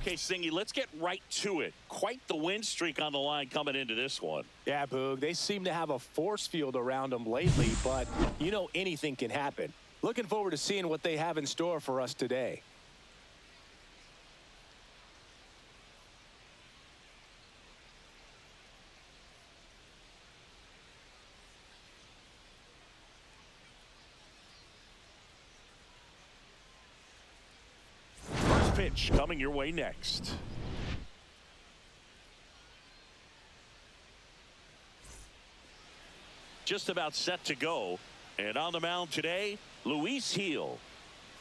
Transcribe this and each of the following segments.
Okay, Singy, let's get right to it. Quite the win streak on the line coming into this one. Yeah, Boog, they seem to have a force field around them lately, but you know anything can happen. Looking forward to seeing what they have in store for us today. First pitch coming your way next. Just about set to go. And on the mound today, Luis Gil.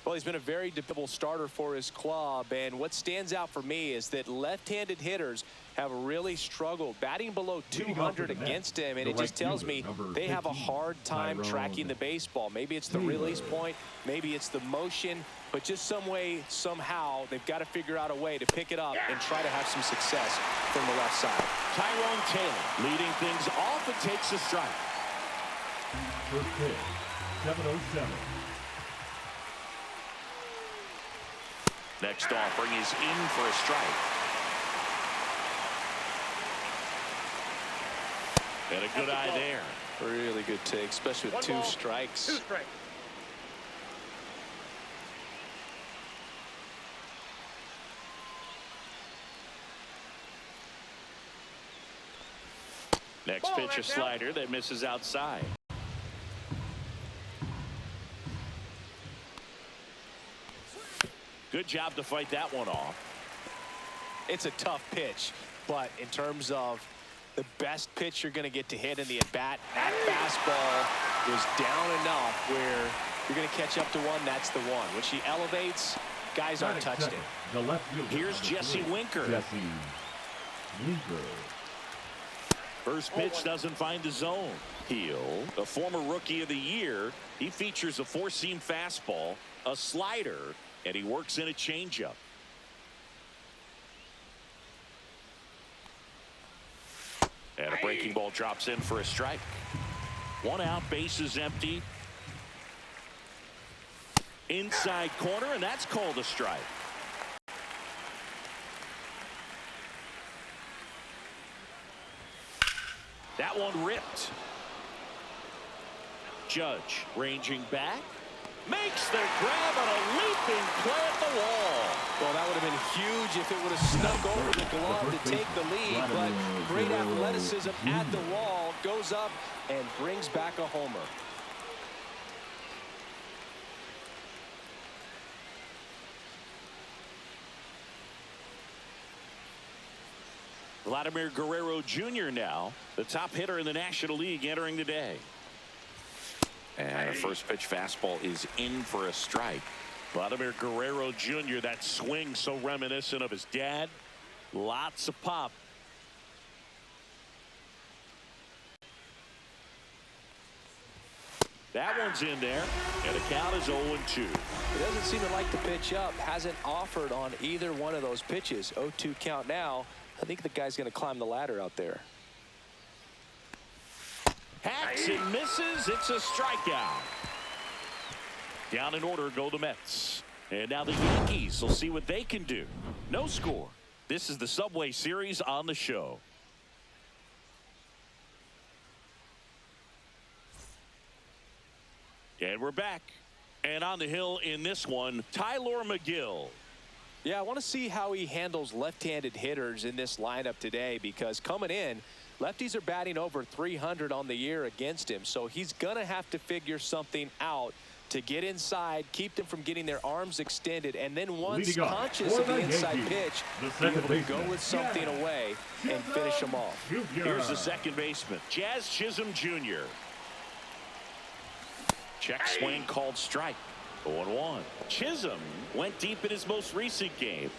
Well, he's been a very dependable starter for his club, and what stands out for me is that left-handed hitters have really struggled batting below 200 against him, and it just tells me they have a hard time tracking the baseball. Maybe it's the release point, maybe it's the motion, but just some way, somehow, they've got to figure out a way to pick it up and try to have some success from the left side. Tyrone Taylor leading things off and takes a strike. First pitch, 7:07. Next offering is in for a strike. And a good eye there. Really good take, especially with two strikes. 2 strikes. Next pitch, a slider that misses outside. Good job to fight that one off. It's a tough pitch, but in terms of the best pitch you're going to get to hit in the at-bat, that fastball was down enough where you're going to catch up to one, that's the one. When she elevates, guys aren't touching it. Here's Jesse Winker. First pitch doesn't find the zone. Gil, a former rookie of the year, he features a four-seam fastball, a slider, and he works in a changeup. And a breaking ball drops in for a strike. 1 out, bases empty. Inside corner, and that's called a strike. That one ripped. Judge ranging back. Makes the grab on a leaping play at the wall. Well, that would have been huge if it would have snuck over the glove to take the lead, but great athleticism at the wall, goes up and brings back a homer. Vladimir Guerrero Jr. now, the top hitter in the National League entering the day. And a first pitch fastball is in for a strike. Vladimir Guerrero Jr., that swing so reminiscent of his dad. Lots of pop. That one's in there, and the count is 0-2. He doesn't seem to like the pitch up. Hasn't offered on either one of those pitches. 0-2 count now. I think the guy's going to climb the ladder out there. Hacks and misses. It's a strikeout. Down in order go the Mets. And now the Yankees will see what they can do. No score. This is the Subway Series on the show. And we're back. And on the hill in this one, Tyler McGill. Yeah, I want to see how he handles left-handed hitters in this lineup today, because coming in, lefties are batting over 300 on the year against him. So he's going to have to figure something out to get inside, keep them from getting their arms extended, and then once conscious of the inside pitch, be able to go with something away and finish them off. Here's the second baseman, Jazz Chisholm Jr. Check swing called strike. 0-1. Chisholm went deep in his most recent game.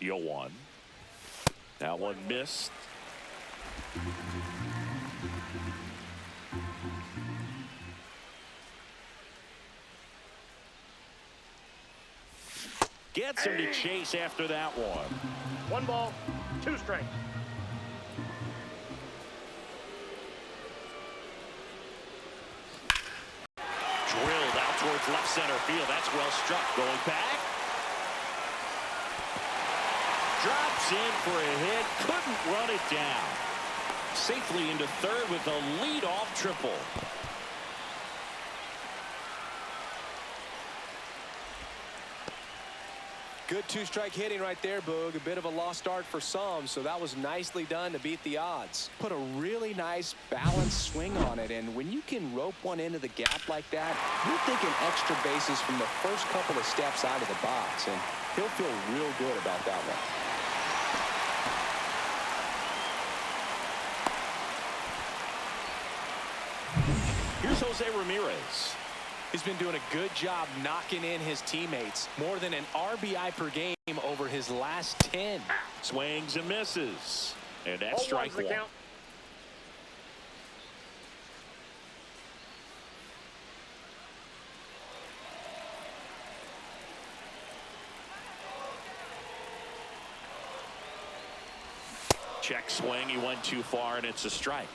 Yo one. That one missed. Gets him to chase after that one. 1 ball, 2 strikes. Drilled out towards left center field. That's well struck. Going back. Drops in for a hit. Couldn't run it down. Safely into third with a leadoff triple. Good two-strike hitting right there, Boog. A bit of a lost start for some, so that was nicely done to beat the odds. Put a really nice balanced swing on it, and when you can rope one into the gap like that, you're thinking extra bases from the first couple of steps out of the box, and he'll feel real good about that one. Here's Jose Ramirez. He's been doing a good job knocking in his teammates. More than an RBI per game over his last 10. Swings and misses. And that's strike one. Count. Check swing. He went too far, and it's a strike.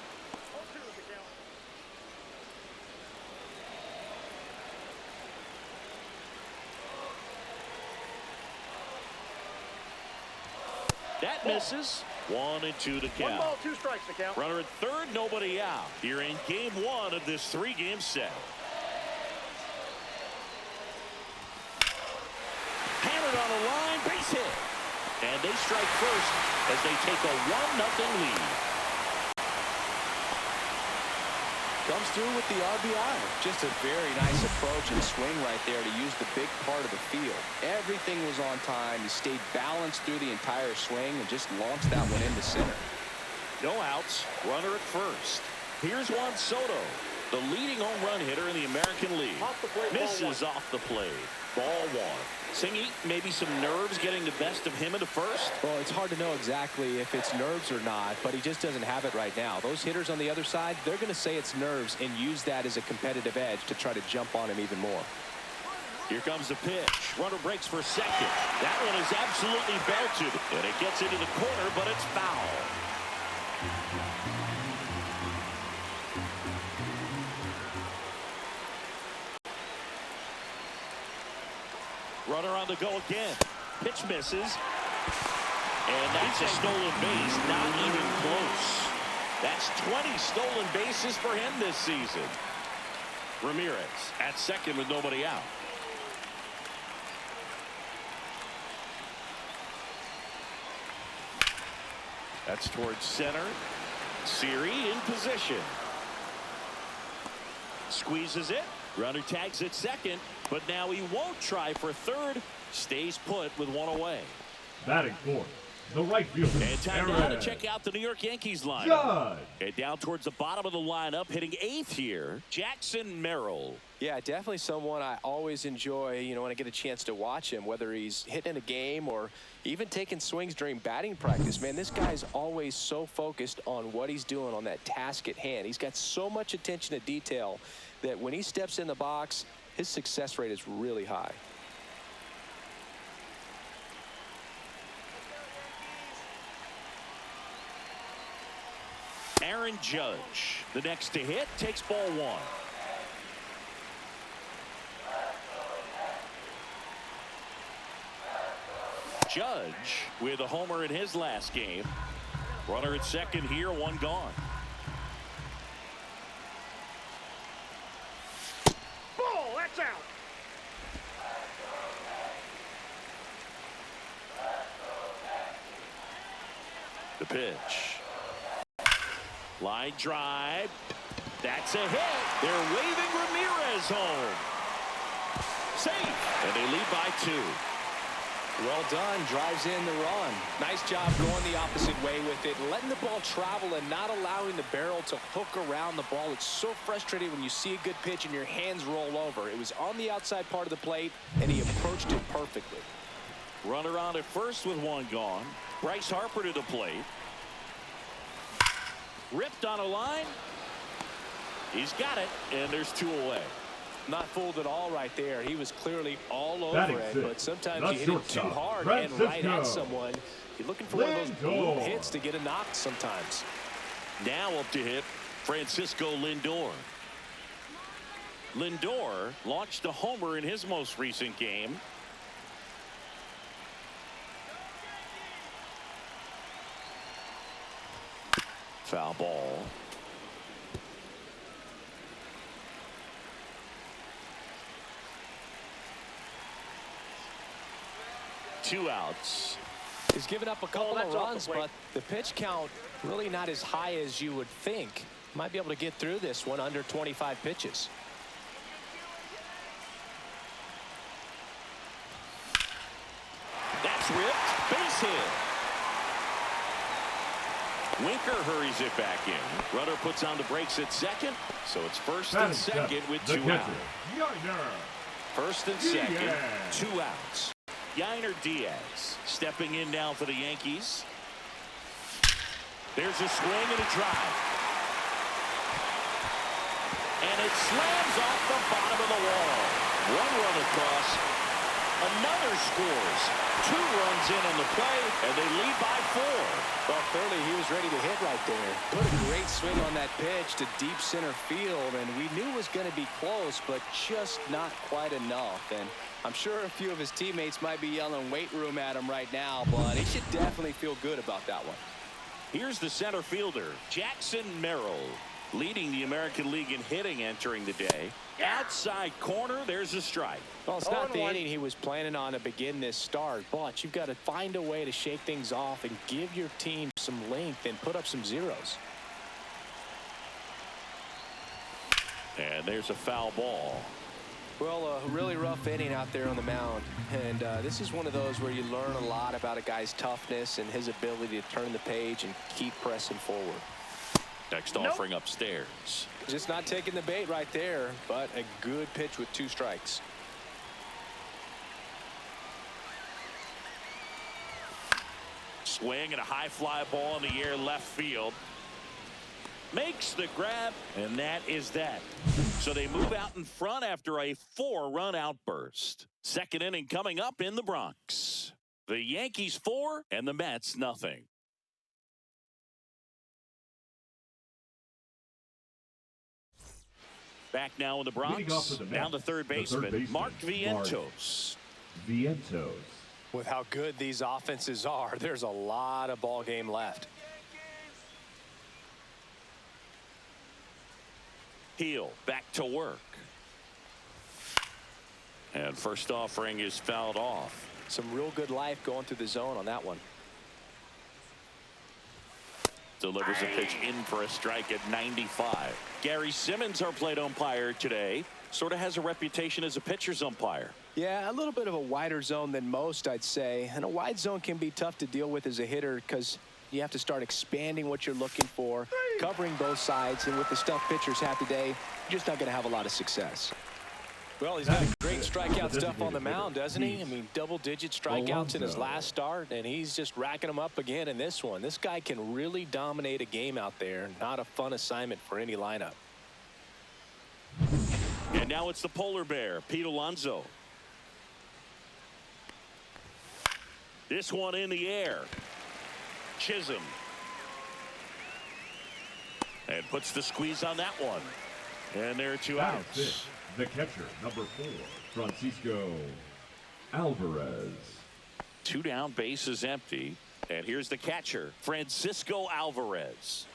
That misses. 1-2 to count. 1 ball, 2 strikes to count. Runner at third, nobody out. Here in game 1 of this 3-game set. Hammered on the line, base hit. And they strike first as they take a 1-0 lead. Comes through with the RBI. Just a very nice approach and swing right there to use the big part of the field. Everything was on time. He stayed balanced through the entire swing and just launched that one into center. No outs. Runner at first. Here's Juan Soto, the leading home run hitter in the American League. Off the plate, Misses off the plate. Ball one. Singy, maybe some nerves getting the best of him in the first? Well, it's hard to know exactly if it's nerves or not, but he just doesn't have it right now. Those hitters on the other side, they're going to say it's nerves and use that as a competitive edge to try to jump on him even more. Here comes the pitch. Runner breaks for second. That one is absolutely belted, and it gets into the corner, but it's foul. Runner on the go again. Pitch misses. And that's a stolen base. Not even close. That's 20 stolen bases for him this season. Ramirez at second with nobody out. That's towards center. Siri in position. Squeezes it. Runner tags at second, but now he won't try for third. Stays put with one away. Batting fourth, the right fielder. And time now to check out the New York Yankees lineup. Judge. And down towards the bottom of the lineup, hitting eighth here, Jackson Merrill. Yeah, definitely someone I always enjoy, when I get a chance to watch him, whether he's hitting a game or even taking swings during batting practice. Man, this guy's always so focused on what he's doing on that task at hand. He's got so much attention to detail that when he steps in the box, his success rate is really high. Aaron Judge, the next to hit, takes ball one. Judge with a homer in his last game. Runner at second here, one gone. Ball, that's out. The pitch. Line drive. That's a hit. They're waving Ramirez home. Safe. And they lead by 2. Well done. Drives in the run. Nice job going the opposite way with it. Letting the ball travel and not allowing the barrel to hook around the ball. It's so frustrating when you see a good pitch and your hands roll over. It was on the outside part of the plate, and he approached it perfectly. Runner on at first with one gone. Bryce Harper to the plate. Ripped on a line. He's got it, and there's 2 away. Not fooled at all right there. He was clearly all over Batting it, six. but sometimes The you hit it too shortstop, hard and right Francisco at someone. You're looking for one of those bloop Lindor. hits to get a knock sometimes. Now up to hit Francisco Lindor. Lindor launched a homer in his most recent game. Foul ball. Two outs. He's given up a couple of runs, but the pitch count really not as high as you would think. Might be able to get through this one under 25 pitches. That's ripped. Base hit. Winker hurries it back in. Runner puts on the brakes at second, so it's first and second with two outs. First and second, two outs. Yainer Diaz stepping in now for the Yankees. There's a swing and a drive. And it slams off the bottom of the wall. One run across. Another scores. Two runs in on the play, and they lead by 4. Well, clearly he was ready to hit right there. Put a great swing on that pitch to deep center field, and we knew it was going to be close, but just not quite enough. And I'm sure a few of his teammates might be yelling weight room at him right now, but he should definitely feel good about that one. Here's the center fielder, Jackson Merrill, leading the American League in hitting entering the day. Outside corner, there's a strike. Well, it's not the inning he was planning on to begin this start, but you've got to find a way to shake things off and give your team some length and put up some zeros. And there's a foul ball. Well, a really rough inning out there on the mound, and this is one of those where you learn a lot about a guy's toughness and his ability to turn the page and keep pressing forward. Next offering upstairs. Just not taking the bait right there, but a good pitch with 2 strikes. Swing and a high fly ball in the air left field. Makes the grab, and that is that. So they move out in front after a 4-run outburst. Second inning coming up in the Bronx. The Yankees 4 and the Mets nothing. Back now in the Bronx, down to third baseman, Mark Vientos. With how good these offenses are, there's a lot of ball game left. Heel back to work. And first offering is fouled off. Some real good life going through the zone on that one. Delivers a pitch in for a strike at 95. Gary Simmons, our plate umpire today, sort of has a reputation as a pitcher's umpire. Yeah, a little bit of a wider zone than most, I'd say. And a wide zone can be tough to deal with as a hitter because you have to start expanding what you're looking for, covering both sides. And with the stuff pitchers have today, you're just not going to have a lot of success. Well, he's got great strikeout stuff on the mound, doesn't he? I mean, double-digit strikeouts in his last start, and he's just racking them up again in this one. This guy can really dominate a game out there. Not a fun assignment for any lineup. And now it's the polar bear, Pete Alonso. This one in the air. Chisholm. And puts the squeeze on that one. And there are 2 outs. The catcher, number 4, Francisco Alvarez. 2 down, bases empty. And here's the catcher, Francisco Alvarez.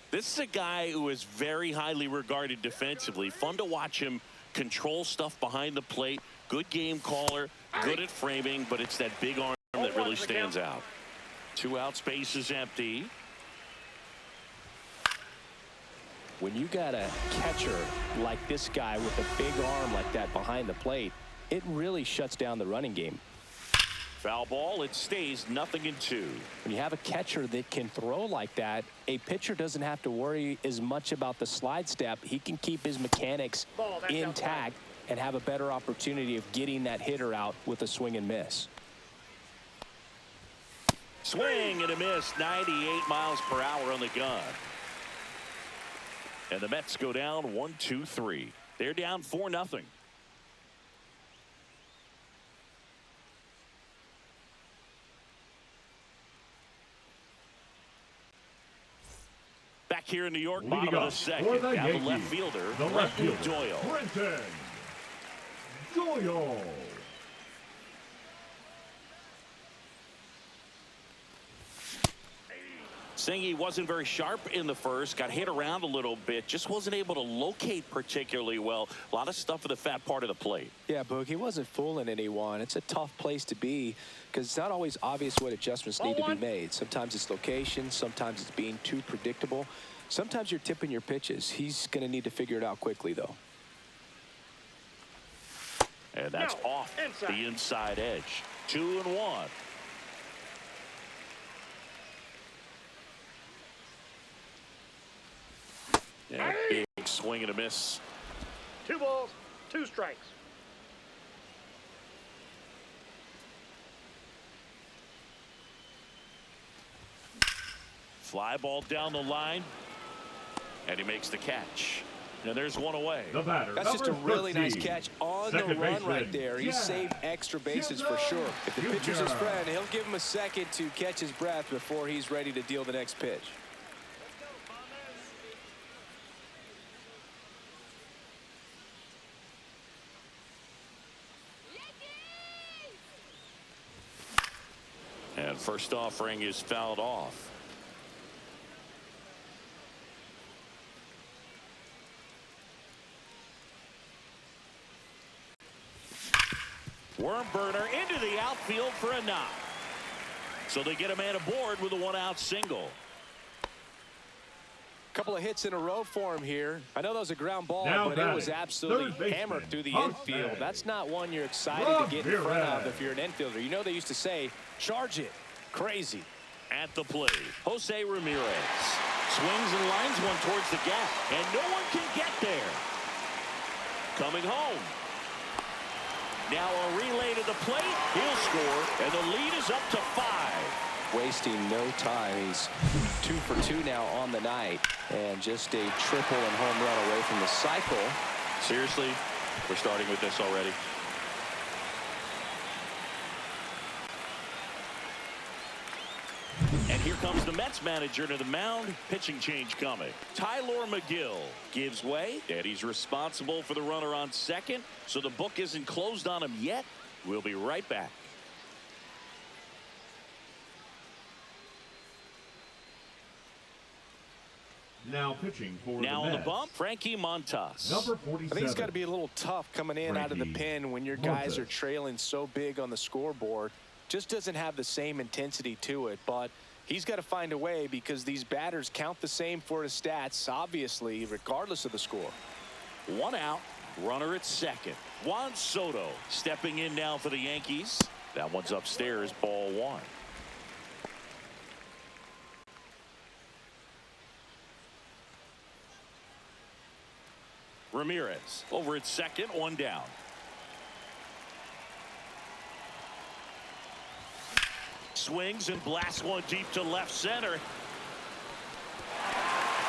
This is a guy who is very highly regarded defensively. Fun to watch him control stuff behind the plate. Good game caller, good at framing, but it's that big arm that really stands out. 2 outs, bases empty. When you got a catcher like this guy with a big arm like that behind the plate, it really shuts down the running game. Foul ball, it stays 0-2. When you have a catcher that can throw like that, a pitcher doesn't have to worry as much about the slide step. He can keep his mechanics intact and have a better opportunity of getting that hitter out with a swing and miss. Swing and a miss, 98 miles per hour on the gun. And the Mets go down 1-2-3. They're down 4-0. Back back here in New York, Leading bottom of up the for second. the Now the Yankees, left fielder, the left Brenton fielder, Doyle. Brenton Doyle. Singy wasn't very sharp in the first, got hit around a little bit, just wasn't able to locate particularly well. A lot of stuff for the fat part of the plate. Yeah, Boog, he wasn't fooling anyone. It's a tough place to be because it's not always obvious what adjustments need to be made. Sometimes it's location, sometimes it's being too predictable. Sometimes you're tipping your pitches. He's going to need to figure it out quickly, though. And that's off the inside edge. 2-1. Yeah, big swing and a miss. 2 balls, 2 strikes. Fly ball down the line, and he makes the catch. And there's one away. The batter, That's just a really 13, nice catch on the second run baseman, right there. He saved extra bases for sure. If the pitcher's his friend, he'll give him a second to catch his breath before he's ready to deal the next pitch. And first offering is fouled off. Worm burner into the outfield for a knock. So they get a man aboard with a 1-out single. Couple of hits in a row for him here. I know that was a ground ball, Now but batting, it was absolutely hammered through the infield. That's not one you're excited to get in front of if you're an infielder. You know they used to say, charge it. Crazy. At the plate, Jose Ramirez swings and lines one towards the gap, and no one can get there. Coming home. Now a relay to the plate. He'll score, and the lead is up to 5. Wasting no time. He's 2 for 2 now on the night, and just a triple and home run away from the cycle. Seriously, we're starting with this already. And here comes the Mets manager to the mound. Pitching change coming. Tyler McGill gives way, and he's responsible for the runner on second. So the book isn't closed on him yet. We'll be right back. Now pitching for Now the on the Mets, bump, Frankie Montas. number I 47. think it's got to be a little tough coming in out of the Frankie pen when your guys are Montas. trailing so big on the scoreboard. Just doesn't have the same intensity to it, but he's got to find a way because these batters count the same for his stats, obviously, regardless of the score. 1 out, runner at second. Juan Soto stepping in now for the Yankees. That one's upstairs, ball 1. Ramirez over at second, 1 down. Swings and blasts one deep to left center.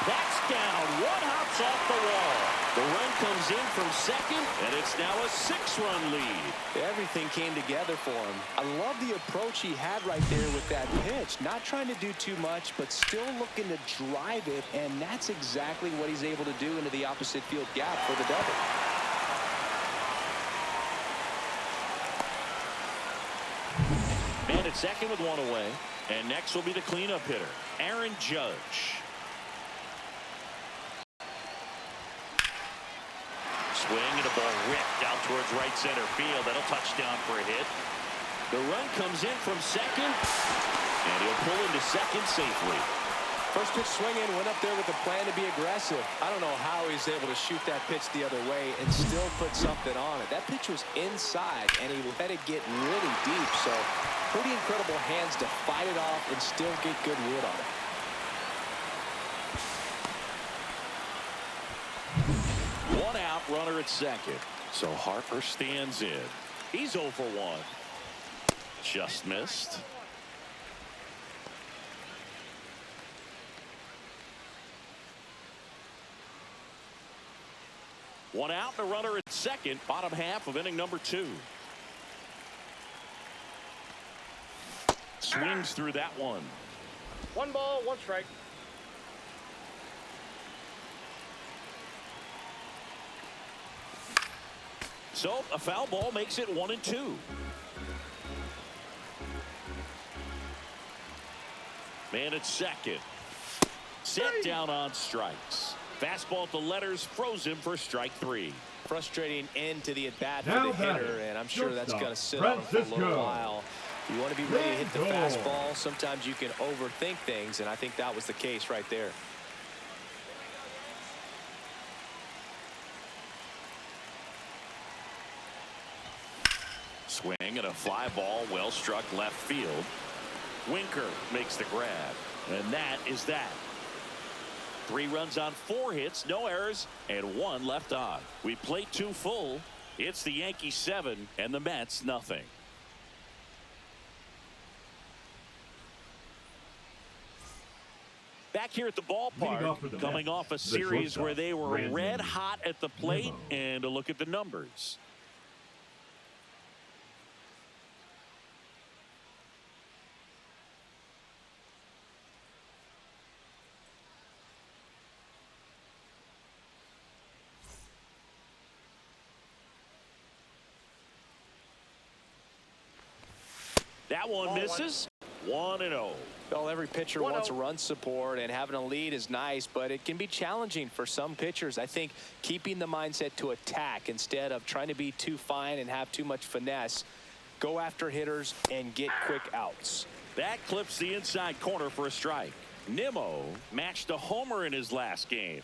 That's down. 1 hops off the wall. The run comes in from second, and it's now a 6-run lead. Everything came together for him. I love the approach he had right there with that pitch. Not trying to do too much, but still looking to drive it, and that's exactly what he's able to do into the opposite field gap for the double. Man at second with 1 away, and next will be the cleanup hitter, Aaron Judge. Swing and a ball ripped out towards right center field. That'll touch down for a hit. The run comes in from second, and he'll pull into second safely. First pitch swinging, went up there with a plan to be aggressive. I don't know how he's able to shoot that pitch the other way and still put something on it. That pitch was inside, and he let it get really deep. So pretty incredible hands to fight it off and still get good wood on it. Runner at second. So Harper stands in. He's 0 for 1. Just missed. One out, the runner at second. Bottom half of inning number 2. Swings through that one. 1 ball, 1 strike. So a foul ball makes it 1-2. Man at second. Set down on strikes. Fastball at the letters, frozen for strike 3. Frustrating end to the at-bat for the hitter, and I'm sure that's going to sit on him for a little while. You want to be ready to hit the fastball. Sometimes you can overthink things, and I think that was the case right there. Swing and a fly ball, well struck left field. Winker makes the grab, and that is that. 3 runs on 4 hits, no errors, and 1 left on. We played 2 full. It's the Yankees 7 and the Mets nothing. Back here at the ballpark, coming off a series where they were red hot at the plate, and a look at the numbers. That one misses. 1-0. Well, every pitcher wants a run support, and having a lead is nice, but it can be challenging for some pitchers. I think keeping the mindset to attack instead of trying to be too fine and have too much finesse. Go after hitters and get quick outs. That clips the inside corner for a strike. Nimmo matched a homer in his last game.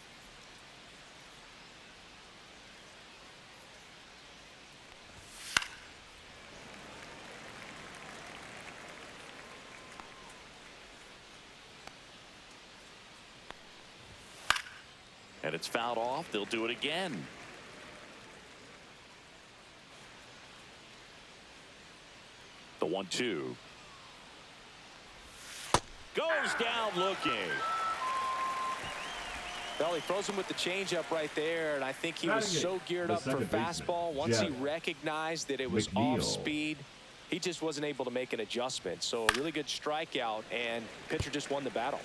And it's fouled off. They'll do it again. The 1-2. Goes down looking. Well, he throws him with the changeup right there, and I think he was so geared up for fastball. Once he recognized that it was off speed, he just wasn't able to make an adjustment. So a really good strikeout, and pitcher just won the battle.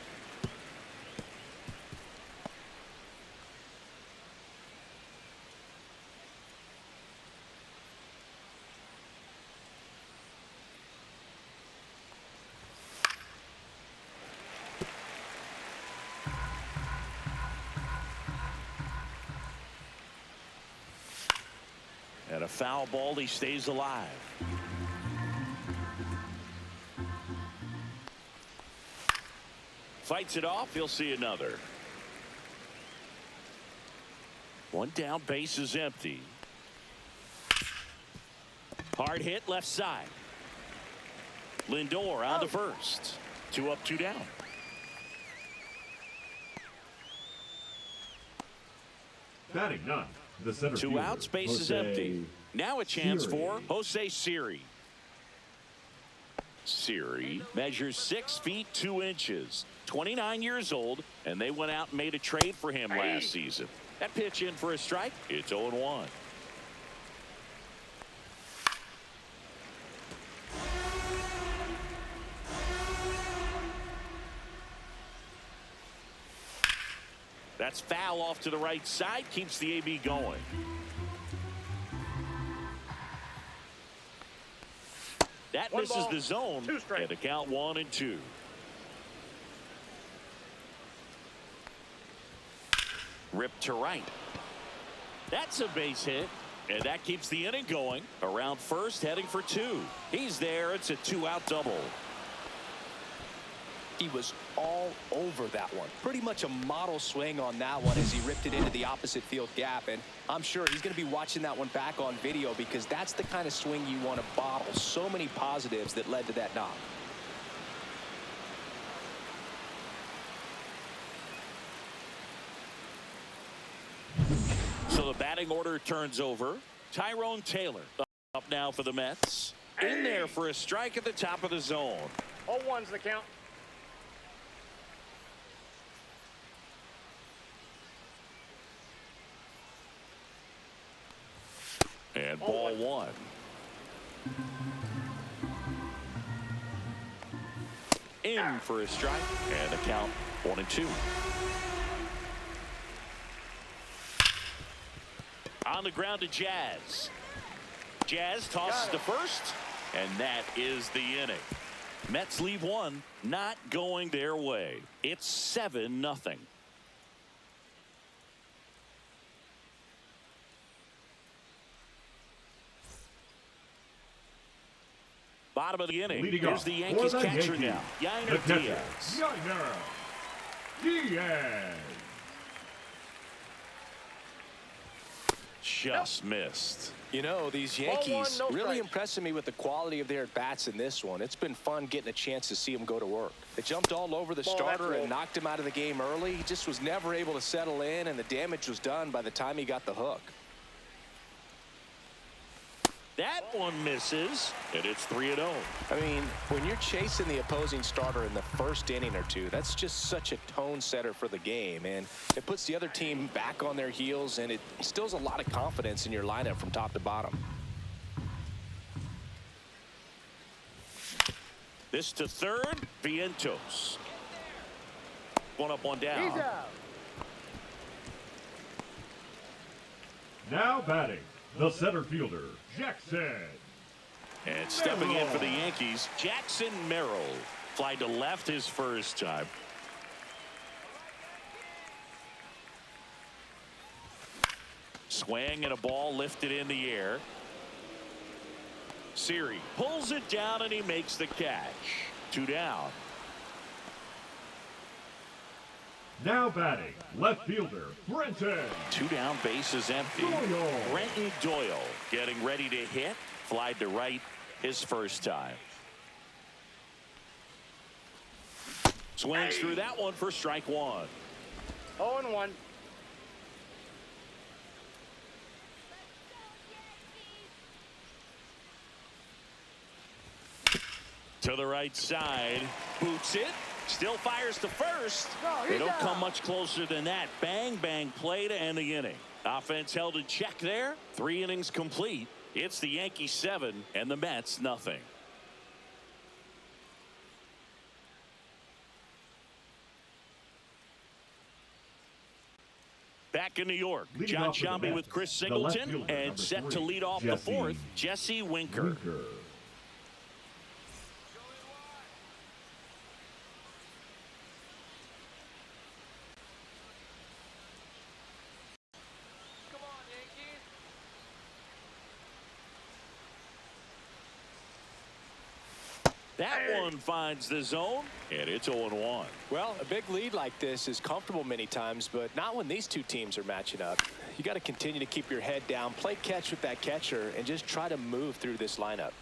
And a foul ball, he stays alive. Fights it off, he'll see another. 1 down, base is empty. Hard hit left side. Lindor on to first. 2 up, 2 down. Batting none. The center 2 outs, base is empty. Now a chance for Jose Siri. Siri measures 6 feet 2 inches, 29 years old, and they went out and made a trade for him last season. That pitch in for a strike. It's 0-1. That's foul off to the right side, keeps the AB going. That misses the zone, and the count 1-2. Ripped to right. That's a base hit, and that keeps the inning going. Around first, heading for 2. He's there. It's a 2-out double. He was all over that one. Pretty much a model swing on that one as he ripped it into the opposite field gap. And I'm sure he's going to be watching that one back on video because that's the kind of swing you want to bottle. So many positives that led to that knock. So the batting order turns over. Tyrone Taylor up now for the Mets. In there for a strike at the top of the zone. 0-1's the count. And ball 1. In for a strike, and the count 1-2. On the ground to Jazz. Jazz tosses to first, and that is the inning. Mets leave one, not going their way. It's 7-0. Bottom of the inning. Here's the Yankees catcher now. Yainer Diaz. Just missed. You know, these Yankees really impressing me with the quality of their at-bats in this one. It's been fun getting a chance to see them go to work. They jumped all over the starter and knocked him out of the game early. He just was never able to settle in, and the damage was done by the time he got the hook. That one misses, and it's 3-0. I mean, when you're chasing the opposing starter in the first inning or two, that's just such a tone setter for the game, and it puts the other team back on their heels, and it instills a lot of confidence in your lineup from top to bottom. This to third, Vientos. One up, one down. He's out. Now batting, the center fielder, Jackson. And stepping in for the Yankees, Jackson Merrill. Fly to left his first time. Swing and a ball lifted in the air. Siri pulls it down and he makes the catch. 2 down. Now batting, left fielder, Brenton. 2 down, base is empty. Doyle. Brenton Doyle getting ready to hit. Fly to right his first time. Swings through that one for strike one. 0-1. To the right side, boots it, still fires to first. They don't come much closer than that. Bang, bang play to end the inning. Offense held in check there. 3 innings complete. It's the Yankees 7 and the Mets nothing. Back in New York, John Shambi with Chris Singleton, and set to lead off the fourth, Jesse Winker. That one finds the zone, and it's 0-1. Well, a big lead like this is comfortable many times, but not when these two teams are matching up. You got to continue to keep your head down, play catch with that catcher, and just try to move through this lineup.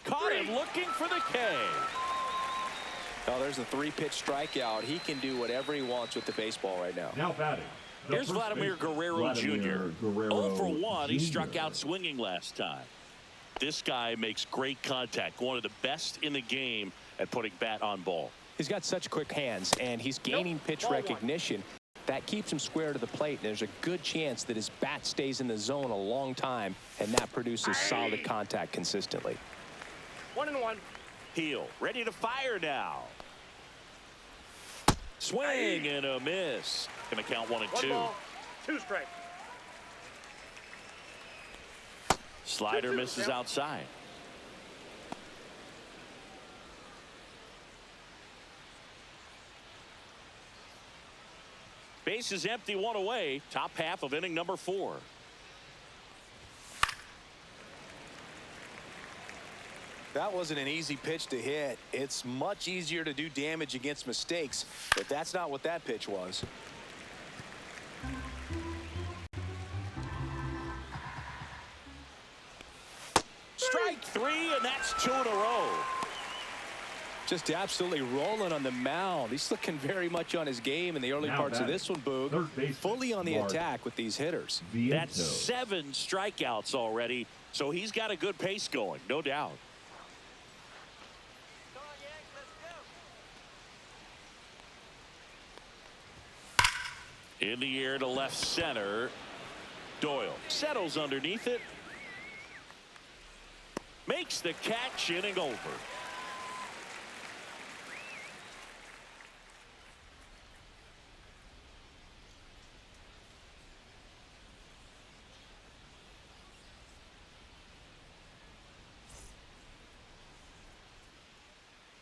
Caught him looking for the K. Oh, there's a 3-pitch strikeout. He can do whatever he wants with the baseball right now. Now batting. Here's Vladimir Guerrero Jr. 0 for 1. He struck out swinging last time. This guy makes great contact. One of the best in the game at putting bat on ball. He's got such quick hands, and he's gaining pitch recognition. That keeps him square to the plate, and there's a good chance that his bat stays in the zone a long time, and that produces solid contact consistently. 1-1. Heel ready to fire now. Swing and a miss. Gonna count 1 and 2. 1 ball, 2 strikes. Slider misses outside. Base is empty, 1 away. Top half of inning number 4. That wasn't an easy pitch to hit. It's much easier to do damage against mistakes, but that's not what that pitch was. Strike 3, and that's 2 in a row. Just absolutely rolling on the mound. He's looking very much on his game in the early parts of this one, Boog. Fully on the attack with these hitters. That's 7 strikeouts already, so he's got a good pace going, no doubt. In the air to left center. Doyle settles underneath it. Makes the catch, inning over.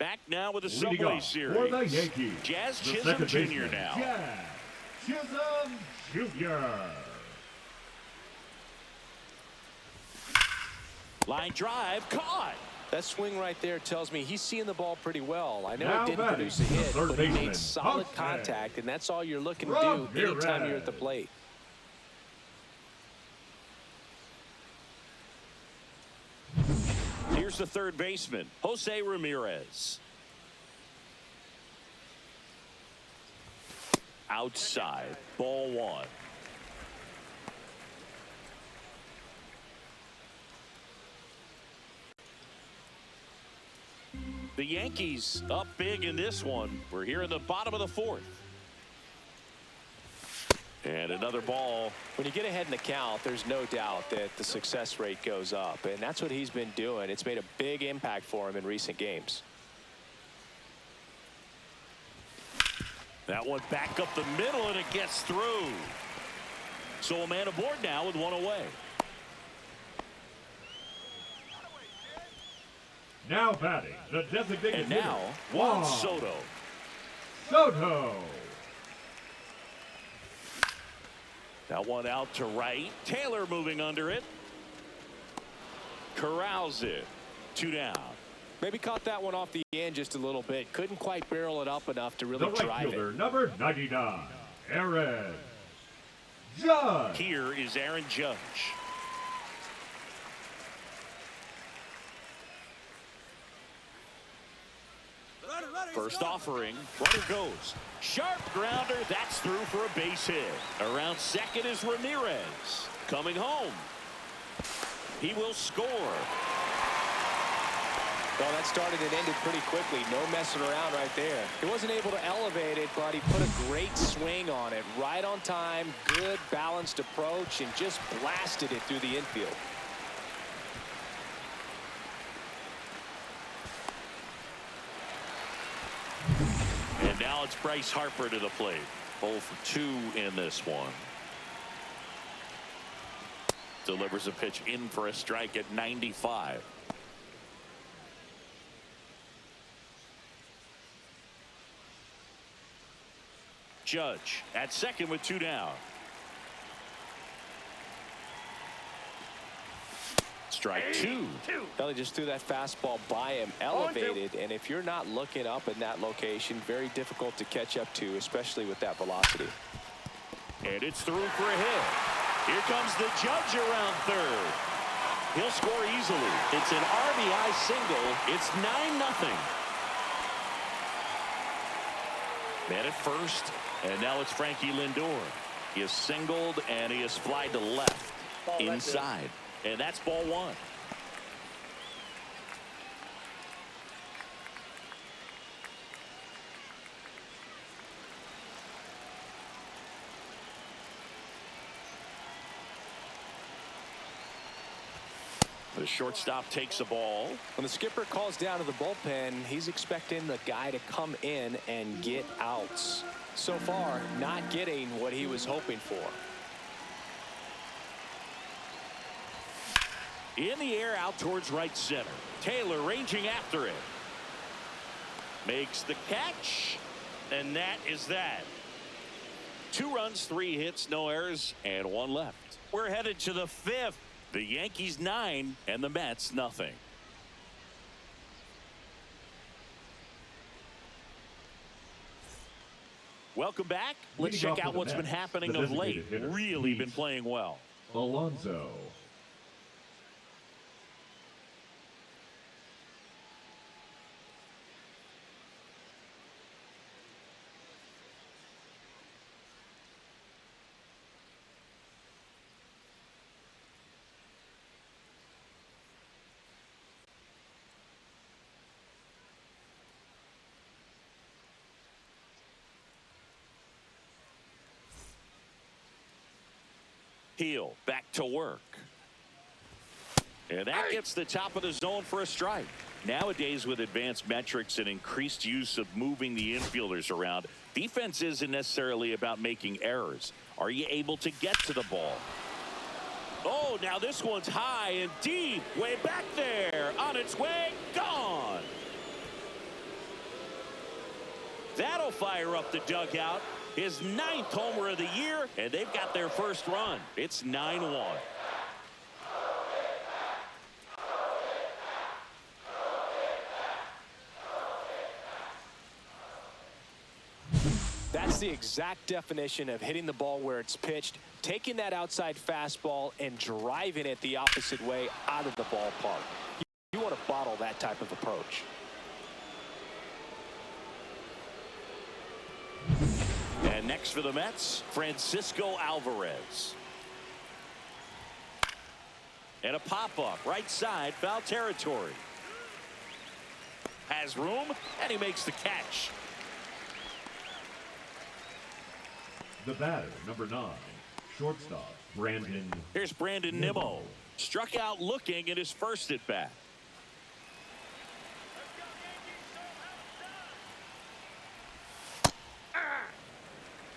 Back now with the Leading Subway off Series. for the Yankees, Jazz the Chisholm second Jr. baseman, now. Jazz Chisholm Jr. Line drive, caught. That swing right there tells me he's seeing the ball pretty well. I know Now it didn't batting, produce a the hit, third but he baseman, made solid Ramirez. contact, and that's all you're looking to do anytime you're at the plate. Here's the third baseman, Jose Ramirez. Outside, ball one. The Yankees up big in this one. We're here in the bottom of the fourth. And another ball. When you get ahead in the count, there's no doubt that the success rate goes up, and that's what he's been doing. It's made a big impact for him in recent games. That one back up the middle, and it gets through. So a man aboard now with one away. Now batting, the designated And now, hitter, Juan Soto. Soto. That one out to right. Taylor moving under it. Corrals it. 2 down. Maybe caught that one off the end just a little bit. Couldn't quite barrel it up enough to really The right drive fielder, it. number 99, Aaron Judge. Here is Aaron Judge. First offering, runner goes. Sharp grounder, that's through for a base hit. Around second is Ramirez. Coming home. He will score. Well, that started and ended pretty quickly. No messing around right there. He wasn't able to elevate it, but he put a great swing on it. Right on time, good balanced approach, and just blasted it through the infield. And now it's Bryce Harper to the plate. 0 for 2 in this one. Delivers a pitch in for a strike at 95. Judge at second with 2 down. Strike 2. Well, he just threw that fastball by him, elevated, and if you're not looking up in that location, very difficult to catch up to, especially with that velocity. And it's through for a hit. Here comes the Judge around third. He'll score easily. It's an RBI single. It's 9-0. Man at first, and now it's Frankie Lindor. He is singled, and he is flied to left, inside. And that's ball one. The shortstop takes the ball. When the skipper calls down to the bullpen, he's expecting the guy to come in and get outs. So far, not getting what he was hoping for. In the air out towards right center. Taylor ranging after it. Makes the catch. And that is that. 2 runs, 3 hits, no errors, and 1 left. We're headed to the 5th. The Yankees 9 and the Mets nothing. Welcome back. Let's Leading off check for out the what's been Mets, happening the of late. designated hitter, Really Pete been playing well. Alonso. Heel back to work. And that gets the top of the zone for a strike. Nowadays, with advanced metrics and increased use of moving the infielders around, defense isn't necessarily about making errors. Are you able to get to the ball? Oh, now this one's high and deep, way back there, on its way, gone. Guerrero fire up the dugout. His 9th homer of the year, and they've got their first run. It's 9-1. That's the exact definition of hitting the ball where it's pitched, taking that outside fastball and driving it the opposite way out of the ballpark. You want to bottle that type of approach. And next for the Mets, Francisco Alvarez. And a pop-up right side, foul territory. Has room, and he makes the catch. The batter, number 9, shortstop, Brandon. Here's Brandon Nimmo. Struck out looking at his first at-bat.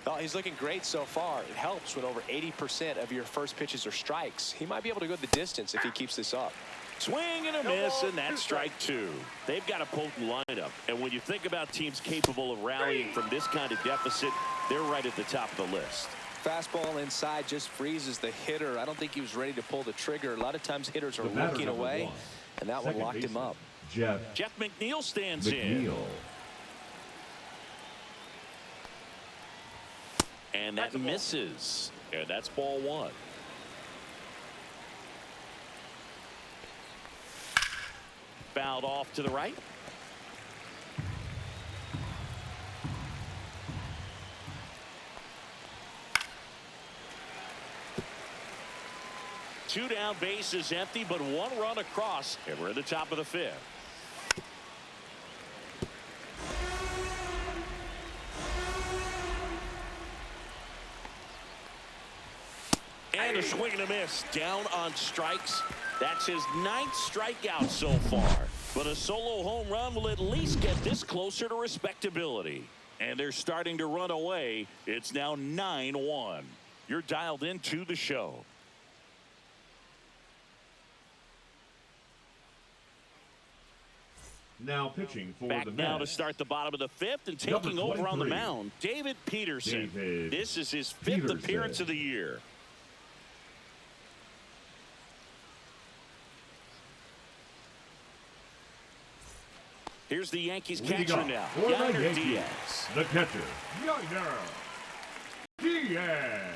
Oh, he's looking great so far. It helps when over 80% of your first pitches are strikes. He might be able to go the distance if he keeps this up. Swing and a miss, and that's strike 2. They've got a potent lineup, and when you think about teams capable of rallying from this kind of deficit, they're right at the top of the list. Fastball inside just freezes the hitter. I don't think he was ready to pull the trigger. A lot of times hitters are looking away, and that one locked him up. Jeff McNeil stands in. And that misses. And that's ball 1. Fouled off to the right. Two down, base is empty, but 1 run across, and we're at the top of the 5th. And a swing and a miss. Down on strikes. That's his 9th strikeout so far. But a solo home run will at least get this closer to respectability. And they're starting to run away. It's now 9-1. You're dialed into the show. Now pitching for Back the now Mets. to start the bottom of the 5th and taking over on the mound, David Peterson. This is his 5th appearance of the year. Here's the Yankees catcher now, York Diaz. The catcher, York Diaz.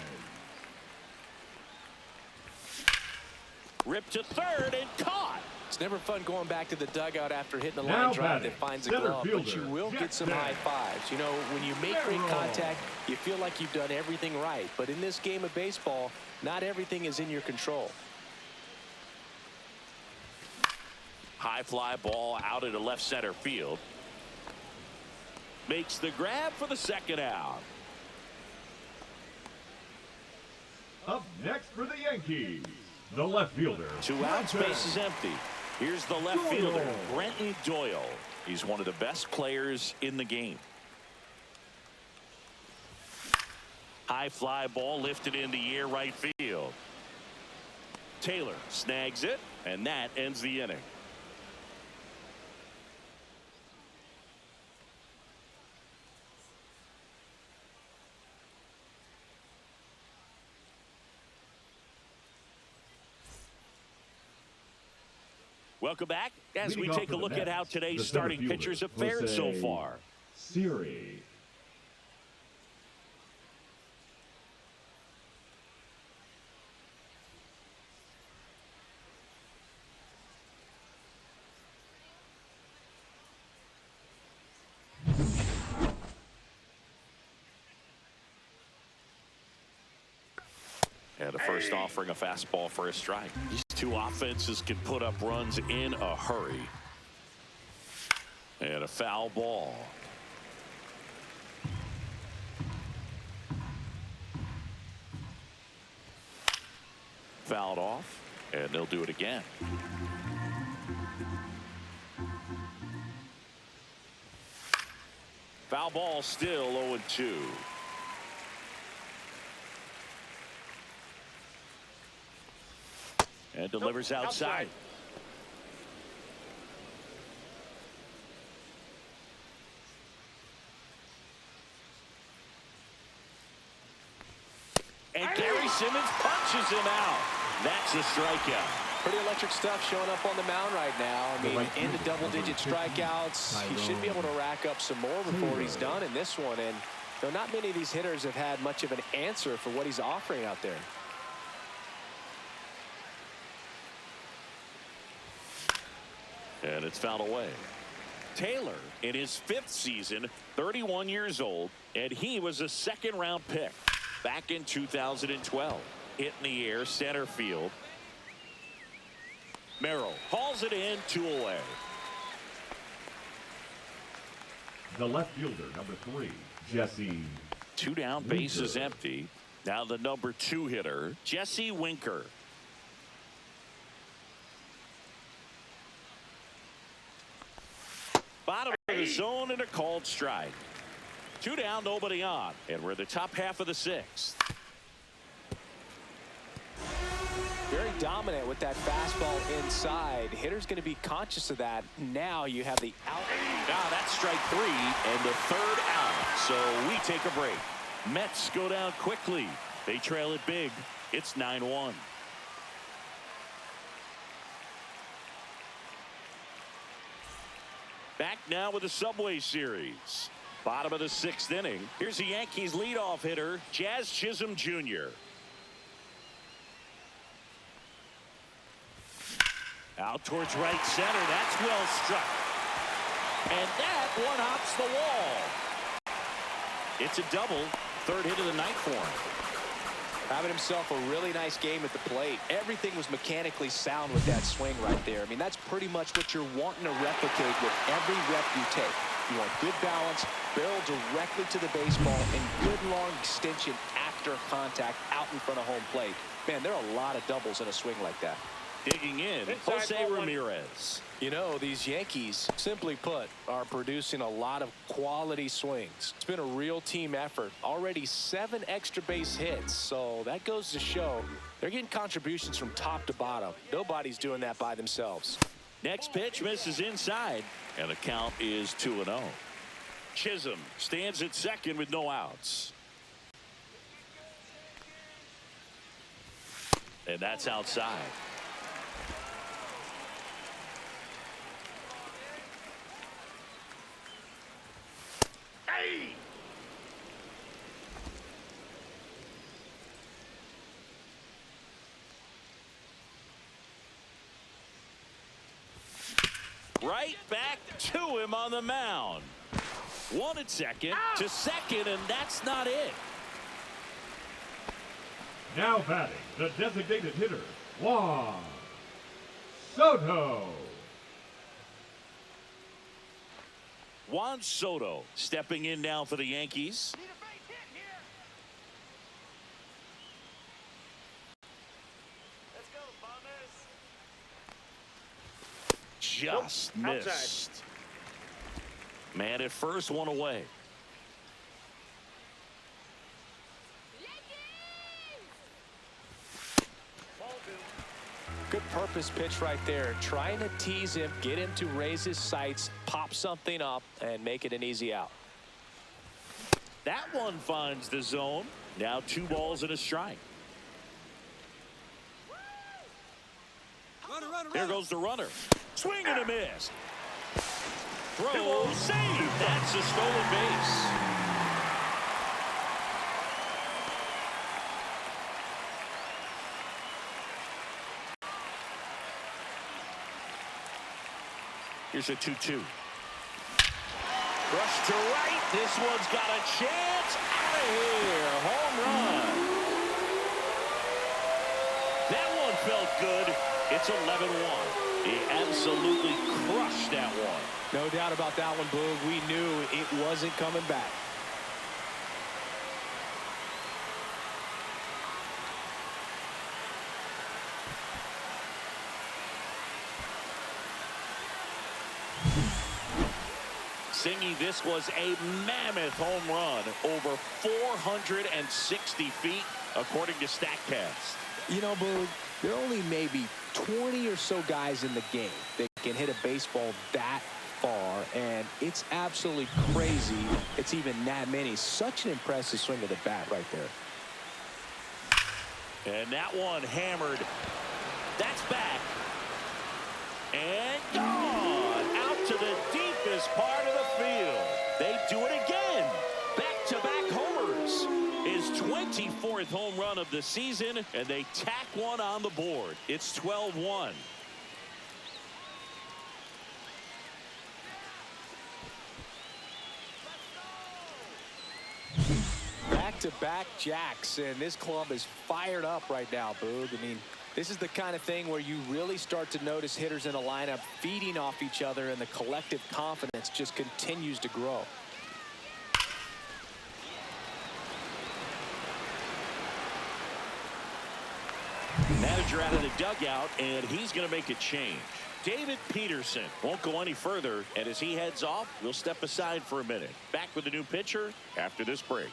Ripped to third and caught. It's never fun going back to the dugout after hitting a line drive that finds a glove, but you will get some high fives. You know, when you make great contact, you feel like you've done everything right. But in this game of baseball, not everything is in your control. High fly ball out into left center field. Makes the grab for the second out. Up next for the Yankees, the left fielder. 2 outs, base is empty. Here's the left fielder, Brenton Doyle. He's one of the best players in the game. High fly ball lifted in the air right field. Taylor snags it, and that ends the inning. Welcome back as we take a look at how today's starting pitchers have fared so far. Siri. And the first offering a fastball for a strike. These two offenses can put up runs in a hurry. And a foul ball. Fouled off, and they'll do it again. Foul ball, still 0-2. And delivers outside. Simmons punches him out. That's a strikeout. Pretty electric stuff showing up on the mound right now. I mean, into double-digit strikeouts. He should be able to rack up some more before he's done in this one. And not many of these hitters have had much of an answer for what he's offering out there. And it's fouled away. Taylor, in his 5th season, 31 years old, and he was a second-round pick back in 2012. Hit in the air, center field. Merrill hauls it in, 2 away. The left fielder, number 3, Jesse. 2 down, bases empty. Now the number 2 hitter, Jesse Winker. Bottom of the zone and a called strike. 2 down, nobody on. And we're in the top half of the 6th. Very dominant with that fastball inside. Hitter's going to be conscious of that. Now you have the out. Now that's strike 3 and the 3rd out. So we take a break. Mets go down quickly. They trail it big. It's 9-1. Back now with the Subway Series. Bottom of the 6th inning. Here's the Yankees leadoff hitter, Jazz Chisholm Jr. Out towards right center. That's well struck. And that one hops the wall. It's a double. 3rd hit of the night for him. Having himself a really nice game at the plate. Everything was mechanically sound with that swing right there. I mean, that's pretty much what you're wanting to replicate with every rep you take. You want good balance, barrel directly to the baseball, and good long extension after contact out in front of home plate. Man, there are a lot of doubles in a swing like that. Digging in, Jose Ramirez. You know, these Yankees, simply put, are producing a lot of quality swings. It's been a real team effort. Already 7 extra base hits, so that goes to show they're getting contributions from top to bottom. Nobody's doing that by themselves. Next pitch misses inside, and the count is 2-0. Chisholm stands at second with no outs. And that's outside. Right back to him on the mound. 1 at second to second, and that's not it. Now batting, the designated hitter, Juan Soto. Juan Soto stepping in now for the Yankees. Just missed. Outside. Man at first, 1 away. Good purpose pitch right there. Trying to tease him, get him to raise his sights, pop something up, and make it an easy out. That one finds the zone. Now 2 balls and a strike. There goes the runner. Swing and a miss. Throw, save. That's a stolen base. Here's a 2-2. Rush to right. This one's got a chance. Out of here. Home run. That one felt good. It's 11-1. He absolutely crushed that one. No doubt about that one, Boog. We knew it wasn't coming back. Singy, this was a mammoth home run, over 460 feet, according to StatCast. You know, Boog, there are only maybe 20 or so guys in the game that can hit a baseball that far, and it's absolutely crazy it's even that many. Such an impressive swing of the bat right there. And that one hammered. That's back. And gone out to the deepest part of the field. They do it again. Back-to-back homers. His 24th home run of the season, and they tack one on the board. It's 12-1. Back-to-back jacks, and this club is fired up right now, Boog. I mean, this is the kind of thing where you really start to notice hitters in a lineup feeding off each other, and the collective confidence just continues to grow. Manager out of the dugout, and he's going to make a change. David Peterson won't go any further, and as he heads off, we'll step aside for a minute. Back with the new pitcher after this break.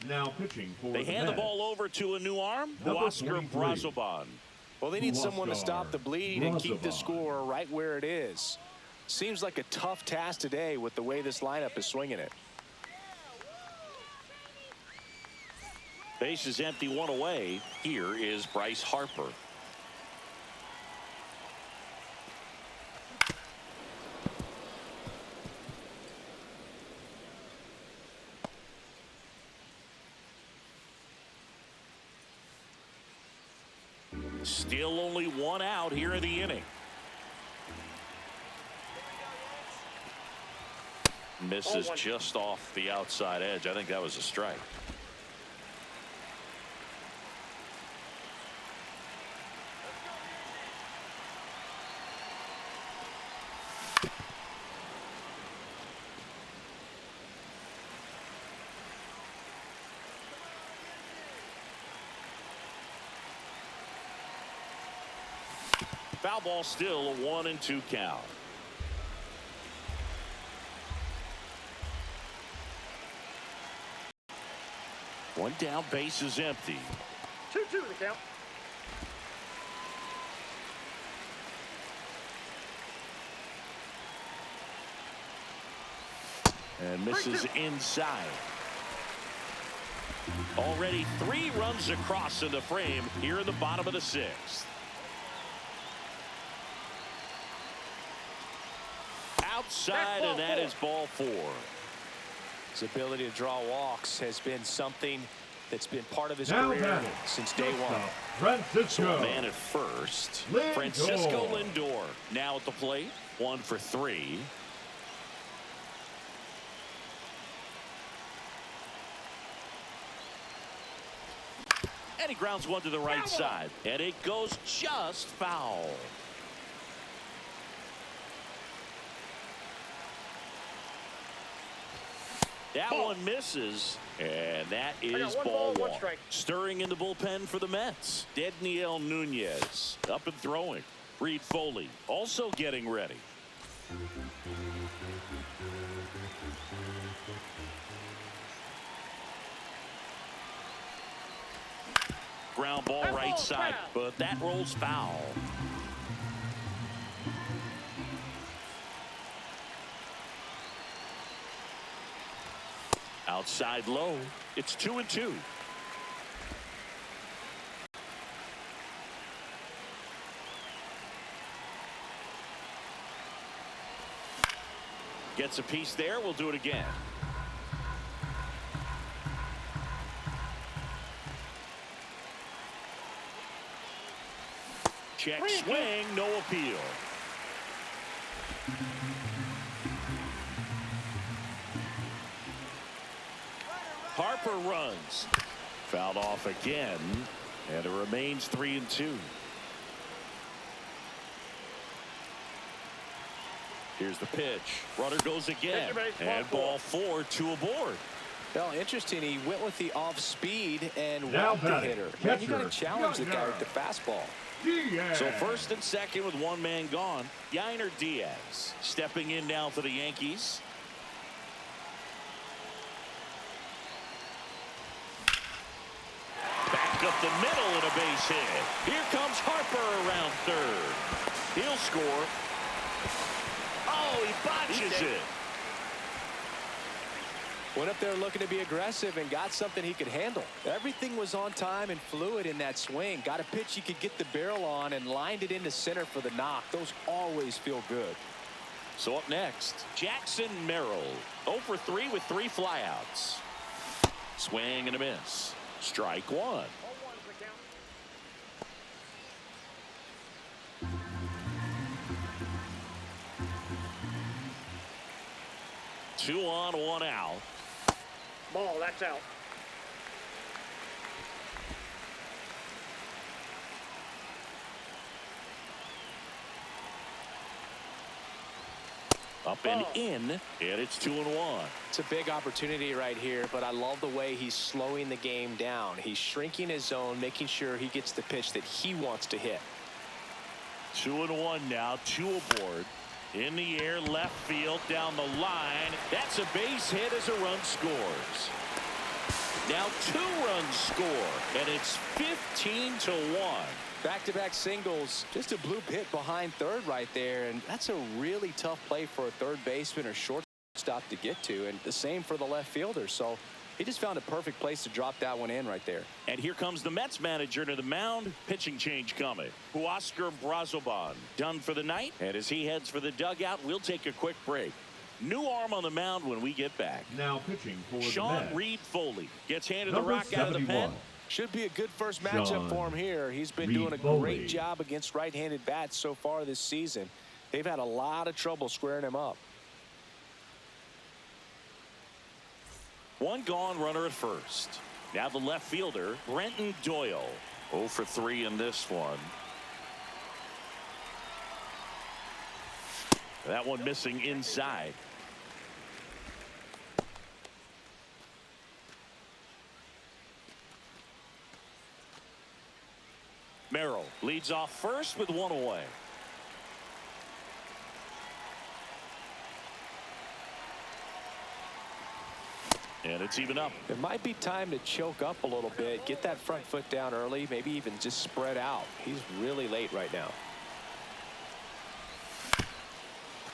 Now pitching for They hand the ball over to a new arm, Oscar Brazoban. Well, they need someone to stop the bleeding and keep the score right where it is. Seems like a tough task today with the way this lineup is swinging it. Base is empty, one away. Here is Bryce Harper. Still only one out here in the inning. Misses just off the outside edge. I think that was a strike. Foul ball, still a 1-2 count. One down, base is empty. 2-2 the count. And misses inside. Already 3 runs across in the frame here in the bottom of the 6th. Outside, and that is ball 4. His ability to draw walks has been something that's been part of his career since day one. Francisco. So man at first. Lindor. Francisco Lindor now at the plate. 1 for 3. And he grounds one to the right side. And it goes just foul. That one misses, and that is ball 1. Stirring in the bullpen for the Mets. Dedniel Nunez up and throwing. Reed Foley also getting ready. Ground ball right side, but that rolls foul. Outside low. It's 2-2. Gets a piece there. We'll do it again. Check swing. No appeal. Harper runs. Fouled off again, and it remains 3-2. Here's the pitch. Runner goes again, and ball 4, 2 aboard. Well, interesting. He went with the off speed and Now walked the hitter. Man, you got to challenge the guy Yainer with the fastball. Diaz. So first and second with one man gone. Yainer Diaz stepping in now for the Yankees. Back up the middle and a base hit. Here comes Harper around third. He'll score. Oh, he botches it. Went up there looking to be aggressive and got something he could handle. Everything was on time and fluid in that swing. Got a pitch he could get the barrel on and lined it into center for the knock. Those always feel good. So up next, Jackson Merrill. 0 for 3 with 3 flyouts. Swing and a miss. Strike one. 2 on, 1 out. Ball, that's out. Up and in, and it's 2-1. It's a big opportunity right here, but I love the way he's slowing the game down. He's shrinking his zone, making sure he gets the pitch that he wants to hit. 2-1 now, 2 aboard. In the air, left field, down the line. That's a base hit as a run scores. Now 2 runs score, and it's 15-1. Back-to-back singles, just a bloop hit behind third right there, and that's a really tough play for a third baseman or shortstop to get to, and the same for the left fielder. So he just found a perfect place to drop that one in right there. And here comes the Mets manager to the mound. Pitching change coming. Huascar Brazoban done for the night, and as he heads for the dugout, we'll take a quick break. New arm on the mound when we get back. Now pitching for Sean the Mets. Reed Foley gets handed Number the rock out of the 71. pen. Should be a good first matchup Sean for him here. He's been Reed doing a Foley. great job against right-handed bats so far this season. They've had a lot of trouble squaring him up. 1 gone, runner at first. Now the left fielder, Brenton Doyle. 0 for 3 in this one. That one missing inside. Merrill leads off first with 1 away. And it's even up. It might be time to choke up a little bit, get that front foot down early, maybe even just spread out. He's really late right now.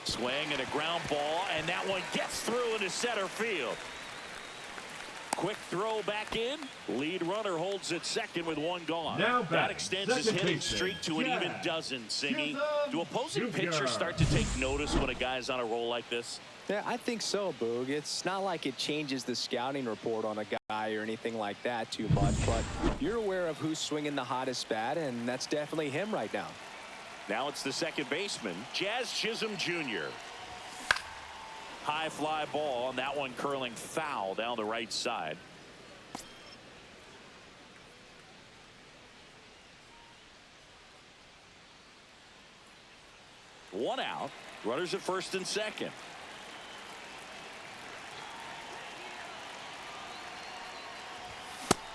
Swing and a ground ball, and that one gets through into center field. Quick throw back in. Lead runner holds at second with 1 gone. Now that extends his hitting streak to an even dozen. Singy, do opposing pitchers start to take notice when a guy's on a roll like this? Yeah, I think so, Boog. It's not like it changes the scouting report on a guy or anything like that too much, but you're aware of who's swinging the hottest bat, and that's definitely him right now. Now it's the second baseman, Jazz Chisholm Jr. High fly ball, and that one curling foul down the right side. One out. Runners at first and second.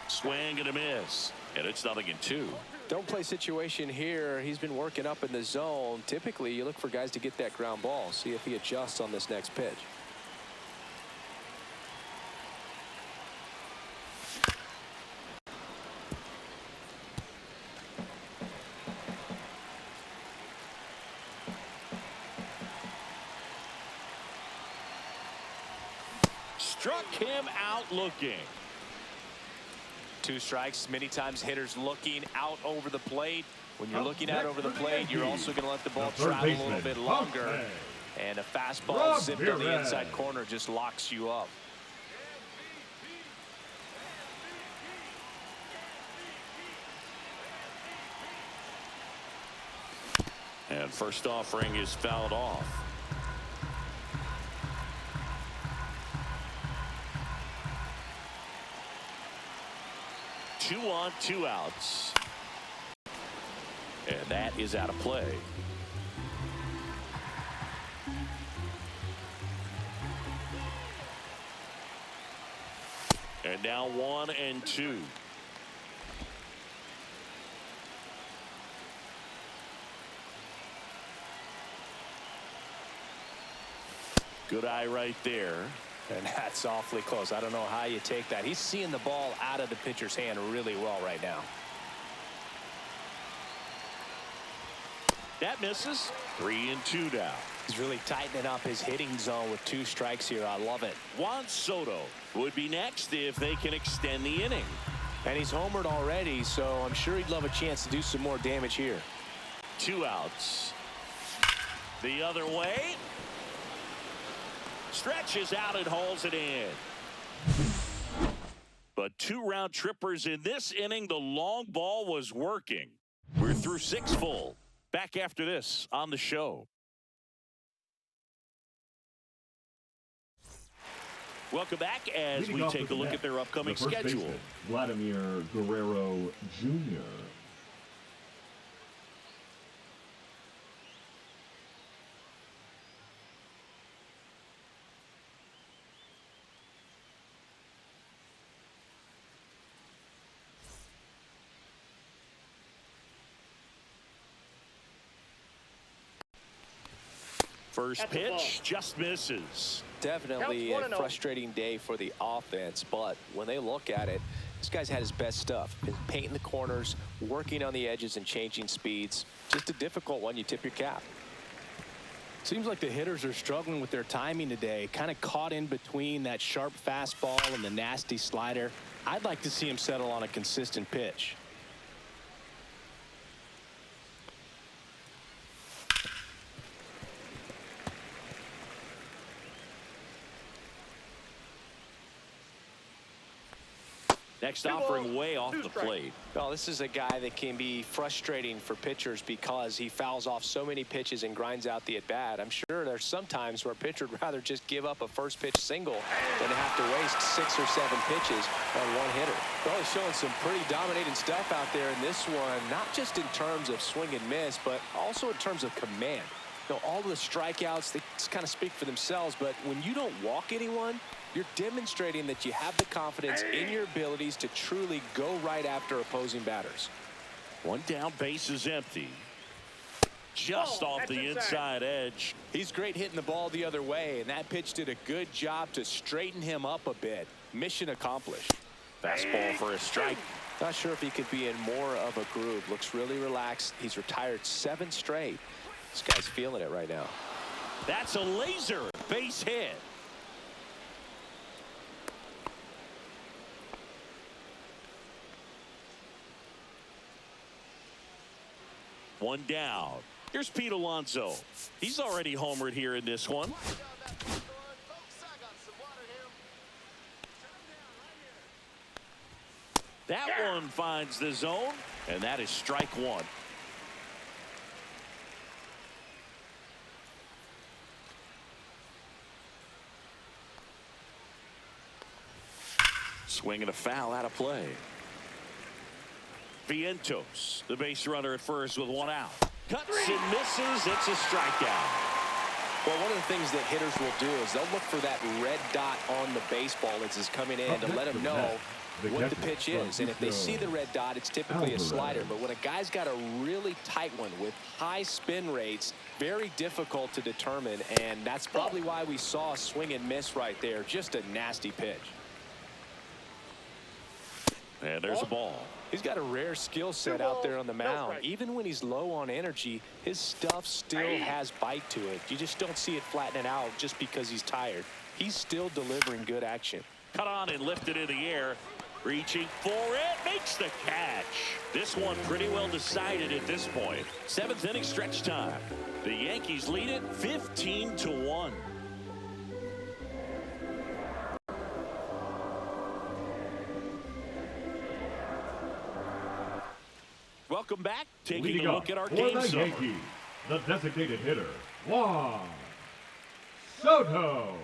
Swing and a miss. And it's 0-2. Don't play situation here. He's been working up in the zone. Typically, you look for guys to get that ground ball. See if he adjusts on this next pitch. Struck him out looking. 2 strikes. Many times hitters looking out over the plate. When you're looking out over the plate, you're also going to let the ball travel a little bit longer. And a fastball zipped on the inside corner just locks you up. And first offering is fouled off. Two on, 2 outs. And that is out of play. And now 1 and 2. Good eye right there. And that's awfully close. I don't know how you take that. He's seeing the ball out of the pitcher's hand really well right now. That misses. 3 and 2 now. He's really tightening up his hitting zone with 2 strikes here. I love it. Juan Soto would be next if they can extend the inning. And he's homered already, so I'm sure he'd love a chance to do some more damage here. 2 outs. The other way. Stretches out and hauls it in. But 2 round trippers in this inning. The long ball was working. We're through 6 full. Back after this on the show. Welcome back as we take a look at their upcoming schedule. Vladimir Guerrero Jr. First pitch just misses. Definitely a frustrating day for the offense, but when they look at it, this guy's had his best stuff. Been painting the corners, working on the edges and changing speeds. Just a difficult one. You tip your cap. Seems like the hitters are struggling with their timing today. Kind of caught in between that sharp fastball and the nasty slider. I'd like to see him settle on a consistent pitch. Next offering way off the plate. Well, this is a guy that can be frustrating for pitchers because he fouls off so many pitches and grinds out the at-bat. I'm sure there's some times where a pitcher would rather just give up a first pitch single than to have to waste 6 or 7 pitches on one hitter. Well, he's showing some pretty dominating stuff out there in this one, not just in terms of swing and miss, but also in terms of command. You know, all of the strikeouts, they kind of speak for themselves, but when you don't walk anyone, you're demonstrating that you have the confidence in your abilities to truly go right after opposing batters. 1 down, base is empty. Just off the inside edge. He's great hitting the ball the other way, and that pitch did a good job to straighten him up a bit. Mission accomplished. Fastball for a strike. Not sure if he could be in more of a groove. Looks really relaxed. He's retired 7 straight. This guy's feeling it right now. That's a laser base hit. One down. Here's Pete Alonso. He's already homered here in this one. That one finds the zone, and that is strike 1. Swing and a foul out of play. Vientos, the base runner at first with 1 out. Cuts and misses. It's a strikeout. Well, one of the things that hitters will do is they'll look for that red dot on the baseball as it's coming in to let them know what the pitch is. And if they see the red dot, it's typically a slider. But when a guy's got a really tight one with high spin rates, very difficult to determine. And that's probably why we saw a swing and miss right there. Just a nasty pitch. And there's a ball. He's got a rare skill set out there on the mound. Even when he's low on energy, his stuff still has bite to it. You just don't see it flattening out just because he's tired. He's still delivering good action. Cut on and lifted in the air. Reaching for it. Makes the catch. This one pretty well decided at this point. 7th inning stretch time. The Yankees lead it 15-1. Welcome back. Taking a look at our game summary. Yankees, the designated hitter, Juan Soto.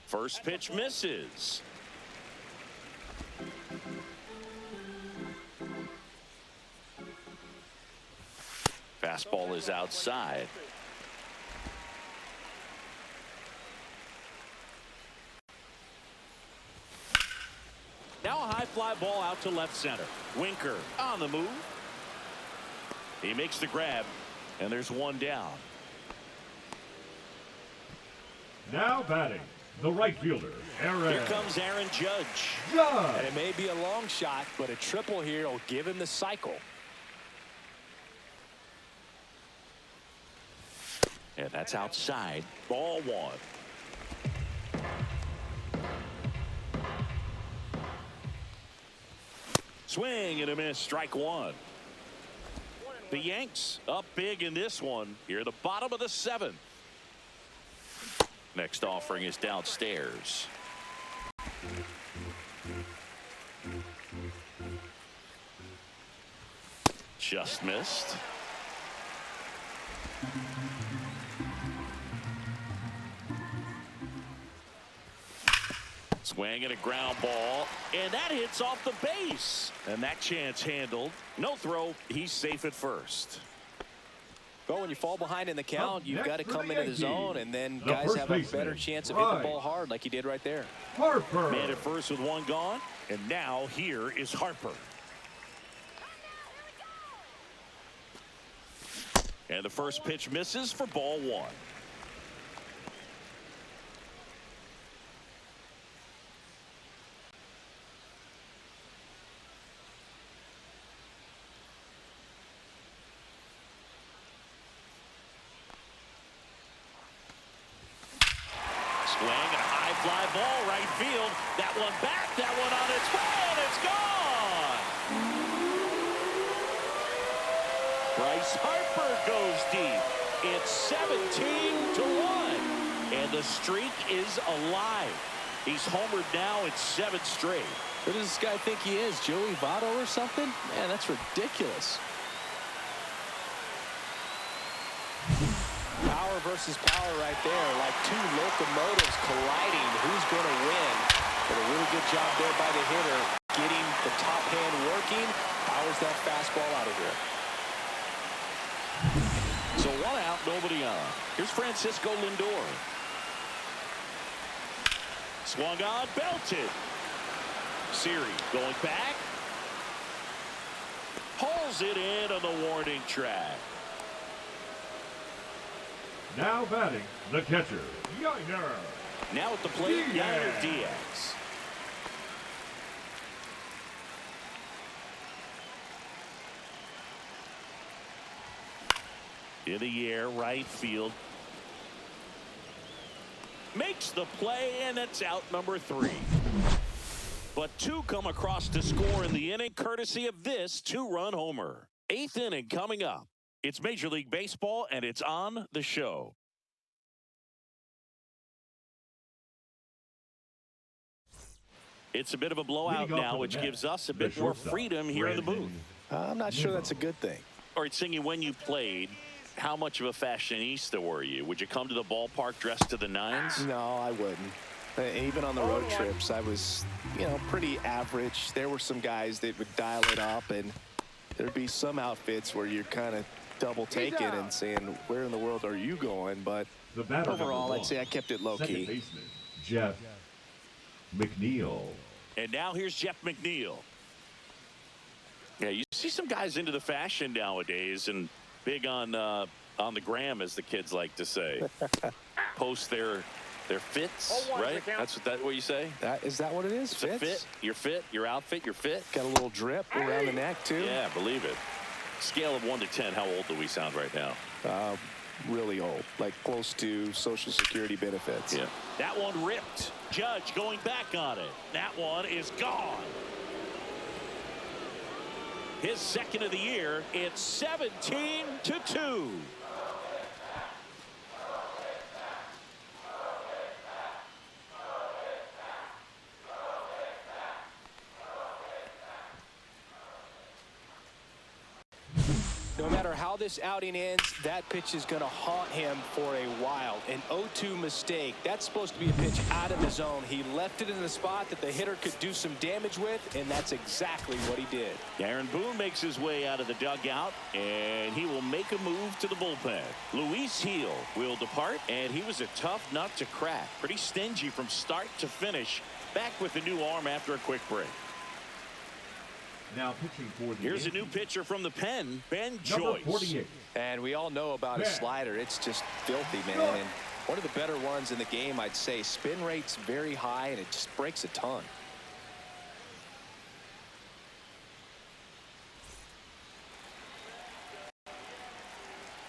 First pitch misses. Fastball is outside. Now a high fly ball out to left center. Winker on the move. He makes the grab. And there's one down. Now batting, the right fielder, Aaron. Here comes Aaron Judge. And it may be a long shot, but a triple here will give him the cycle. And that's outside. Ball one. Swing and a miss. Strike one. The Yanks up big in this one. Here at the bottom of the seventh. Next offering is downstairs. Just missed. Swing and a ground ball, and that hits off the base. And that chance handled. No throw. He's safe at first. Well, when you fall behind in the count, you've got to come into the zone, and then The guys first have a baseman, better chance of hitting the right. ball hard like he did right there. Harper. Man at first with one gone, and now here is Harper. And the first pitch misses for ball one. Swing and a high fly ball right field. That one back, that one on its way, and it's gone. Bryce Harper goes deep. It's 17-1, and the streak is alive. He's homered now in 7 straight. Who does this guy think he is, Joey Votto or something? Man, that's ridiculous. Power versus power right there, like two locomotives colliding. Who's going to win? But a really good job there by the hitter, getting the top hand working. Powers that fastball out of here. So 1 out, nobody on. Here's Francisco Lindor. Swung on, belted. Siri going back. Pulls it in on the warning track. Now batting, the catcher, Yainer. Now at the plate, Yainer Diaz. In the air, right field. Makes the play, and it's out number 3. But 2 come across to score in the inning, courtesy of this 2-run homer. 8th inning coming up. It's Major League Baseball, and it's on the show. It's a bit of a blowout now, which gives us a bit more freedom here in the booth. I'm not sure that's a good thing. All right, Singy, when you played, how much of a fashionista were you? Would you come to the ballpark dressed to the nines? No, I wouldn't. Even on the road trips, I was, pretty average. There were some guys that would dial it up, and there'd be some outfits where you're kind of double taking and saying, where in the world are you going? But overall, I'd say I kept it low key. Baseman, Jeff McNeil. And now here's Jeff McNeil. Yeah, you see some guys into the fashion nowadays, and big on the gram, as the kids like to say. Post their fits, right? That's what you say? Is that what it is? It's a fit. Your fit, your outfit, your fit. Got a little drip around the neck, too. Yeah, believe it. Scale of 1 to 10, how old do we sound right now? Really old, like close to Social Security benefits. Yeah. That one ripped. Judge going back on it. That one is gone. His second of the year. It's 17-2. No matter how this outing ends, that pitch is going to haunt him for a while. An 0-2 mistake. That's supposed to be a pitch out of the zone. He left it in the spot that the hitter could do some damage with, and that's exactly what he did. Aaron Boone makes his way out of the dugout, and he will make a move to the bullpen. Luis Gil will depart, and he was a tough nut to crack. Pretty stingy from start to finish. Back with a new arm after a quick break. Now pitching for the Here's a Yankees, new pitcher from the pen, Ben number Joyce. 48, And we all know about his slider. It's just filthy, man. And one of the better ones in the game, I'd say. Spin rate's very high, and it just breaks a ton.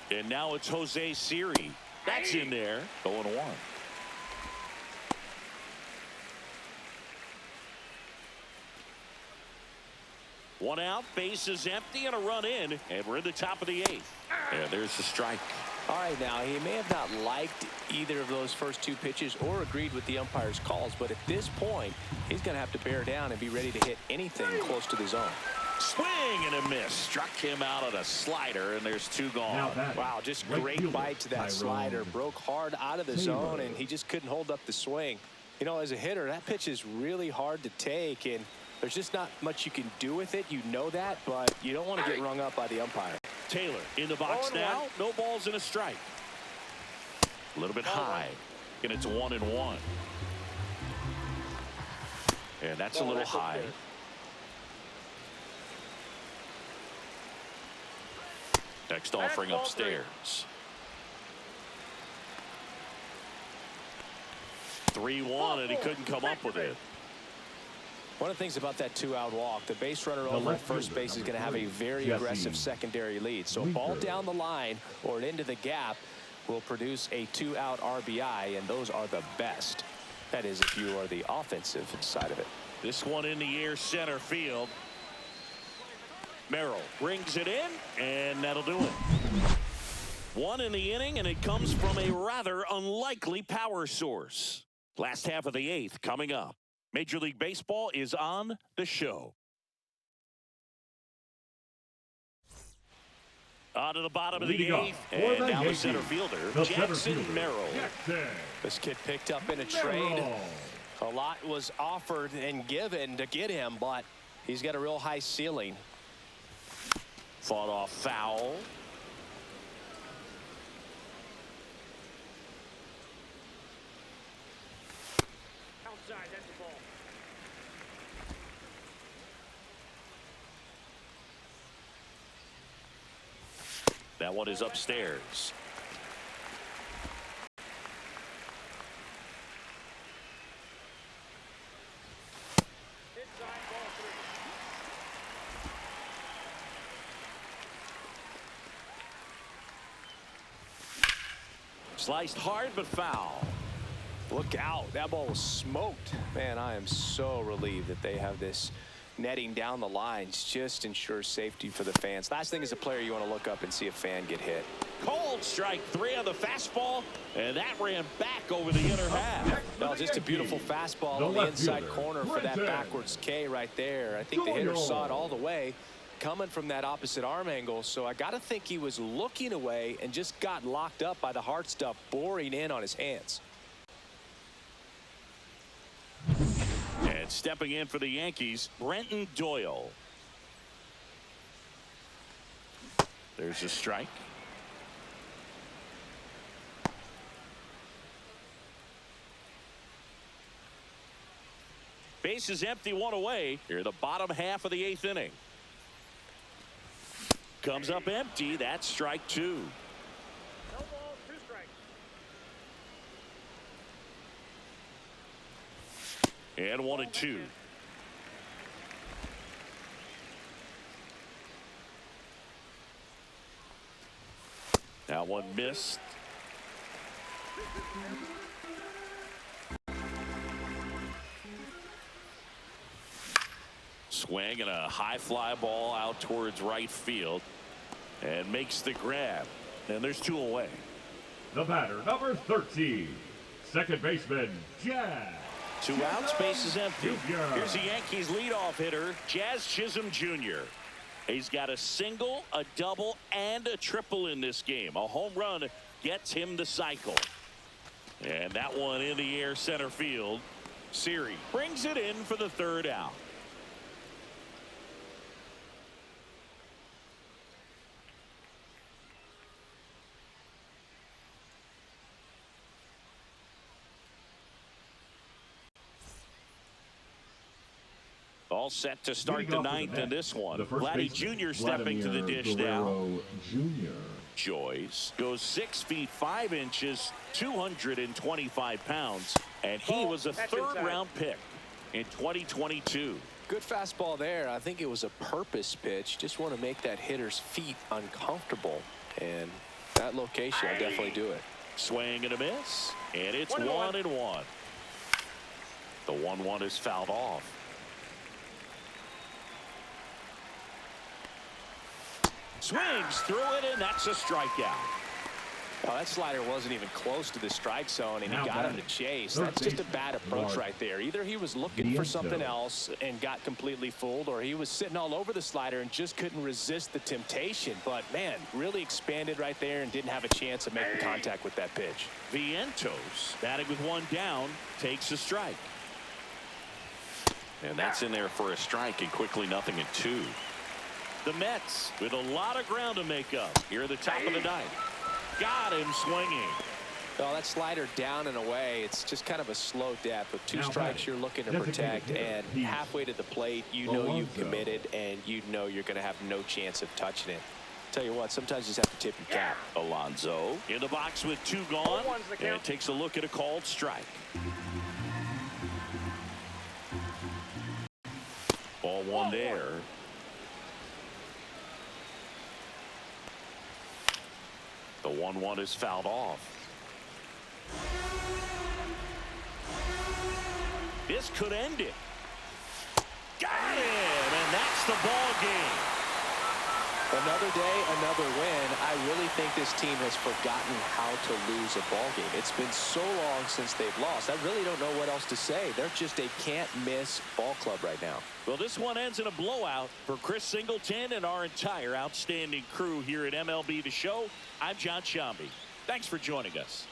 And now it's Jose Siri. That's in there. 0-1. One out, base is empty, and a run in, and we're in the top of the 8th. And there's the strike. All right, now, he may have not liked either of those first 2 pitches or agreed with the umpire's calls, but at this point, he's going to have to bear down and be ready to hit anything close to the zone. Swing and a miss. Struck him out on a slider, and there's 2 gone. Wow, just great bite to that slider. Broke hard out of the zone, and he just couldn't hold up the swing. You know, as a hitter, that pitch is really hard to take, and there's just not much you can do with it. You know that, but you don't want to get rung up by the umpire. Taylor in the box now. No balls and a strike. A little bit high, and it's 1-1. And that's a little high. Next offering upstairs. 3-1, and he couldn't come up with it. One of the things about that 2-out walk, the base runner over at first base is going to have a very aggressive secondary lead. So a ball down the line or into the gap will produce a 2-out RBI, and those are the best. That is, if you are the offensive side of it. This one in the air, center field. Merrill brings it in, and that'll do it. 1 in the inning, and it comes from a rather unlikely power source. Last half of the 8th coming up. Major League Baseball is on the show. On to the bottom of the 8th, and now the center fielder, Jackson Merrill. This kid picked up in a trade. A lot was offered and given to get him, but he's got a real high ceiling. Fought off foul. Outside, that's the ball. That one is upstairs. Inside, ball 3. Sliced hard, but foul. Look out. That ball was smoked. Man, I am so relieved that they have this netting down the lines. Just ensures safety for the fans. Last thing as a player, you want to look up and see a fan get hit. Cold strike 3 on the fastball, and that ran back over the inner half. No, just a beautiful fastball on the inside corner for that backwards K right there. I think the hitter saw it all the way coming from that opposite arm angle, so I got to think he was looking away and just got locked up by the hard stuff boring in on his hands. And stepping in for the Yankees, Brenton Doyle. There's a strike. Base is empty, 1 away. Here, the bottom half of the 8th inning. Comes up empty. That's strike 2. No ball, 2 strikes. And 1-2. Now one missed. Swing and a high fly ball out towards right field, and makes the grab. And there's 2 away. The batter, number 13, second baseman, Jazz. 2 outs, base is empty. Here's the Yankees leadoff hitter, Jazz Chisholm Jr. He's got a single, a double, and a triple in this game. A home run gets him the cycle. And that one in the air, center field. Siri brings it in for the 3rd out. All set to start the 9th in this one. Vladdy Jr. stepping to the dish now. Jr. Lovejoy's goes 6 feet 5 inches, 225 pounds, and he was a third-round pick in 2022. Good fastball there. I think it was a purpose pitch. Just want to make that hitter's feet uncomfortable. And that location will definitely do it. Swing and a miss. And it's 1-1. The 1-1 is fouled off. Swings through it, and that's a strikeout. Well, that slider wasn't even close to the strike zone, and he got him to chase. That's just a bad approach right there. Either he was looking for something else and got completely fooled, or he was sitting all over the slider and just couldn't resist the temptation. But, man, really expanded right there and didn't have a chance of making contact with that pitch. Vientos, batting with 1 down, takes a strike. And that's in there for a strike, and quickly 0-2. The Mets with a lot of ground to make up here at the top of the ninth. Got him swinging. Well, that slider down and away, it's just kind of a slow death. With 2 strikes you're looking to protect, and halfway to the plate, you know you've committed, and you know you're going to have no chance of touching it. Tell you what, sometimes you just have to tip your cap. Alonso in the box with 2 gone, and takes a look at a called strike. Ball 1 there. The 1-1 is fouled off. This could end it. Got him, and that's the ball game. Another day, another win. I really think this team has forgotten how to lose a ball game. It's been so long since they've lost. I really don't know what else to say. They're just a can't-miss ball club right now. Well, this one ends in a blowout. For Chris Singleton and our entire outstanding crew here at MLB The Show, I'm John Shambi. Thanks for joining us.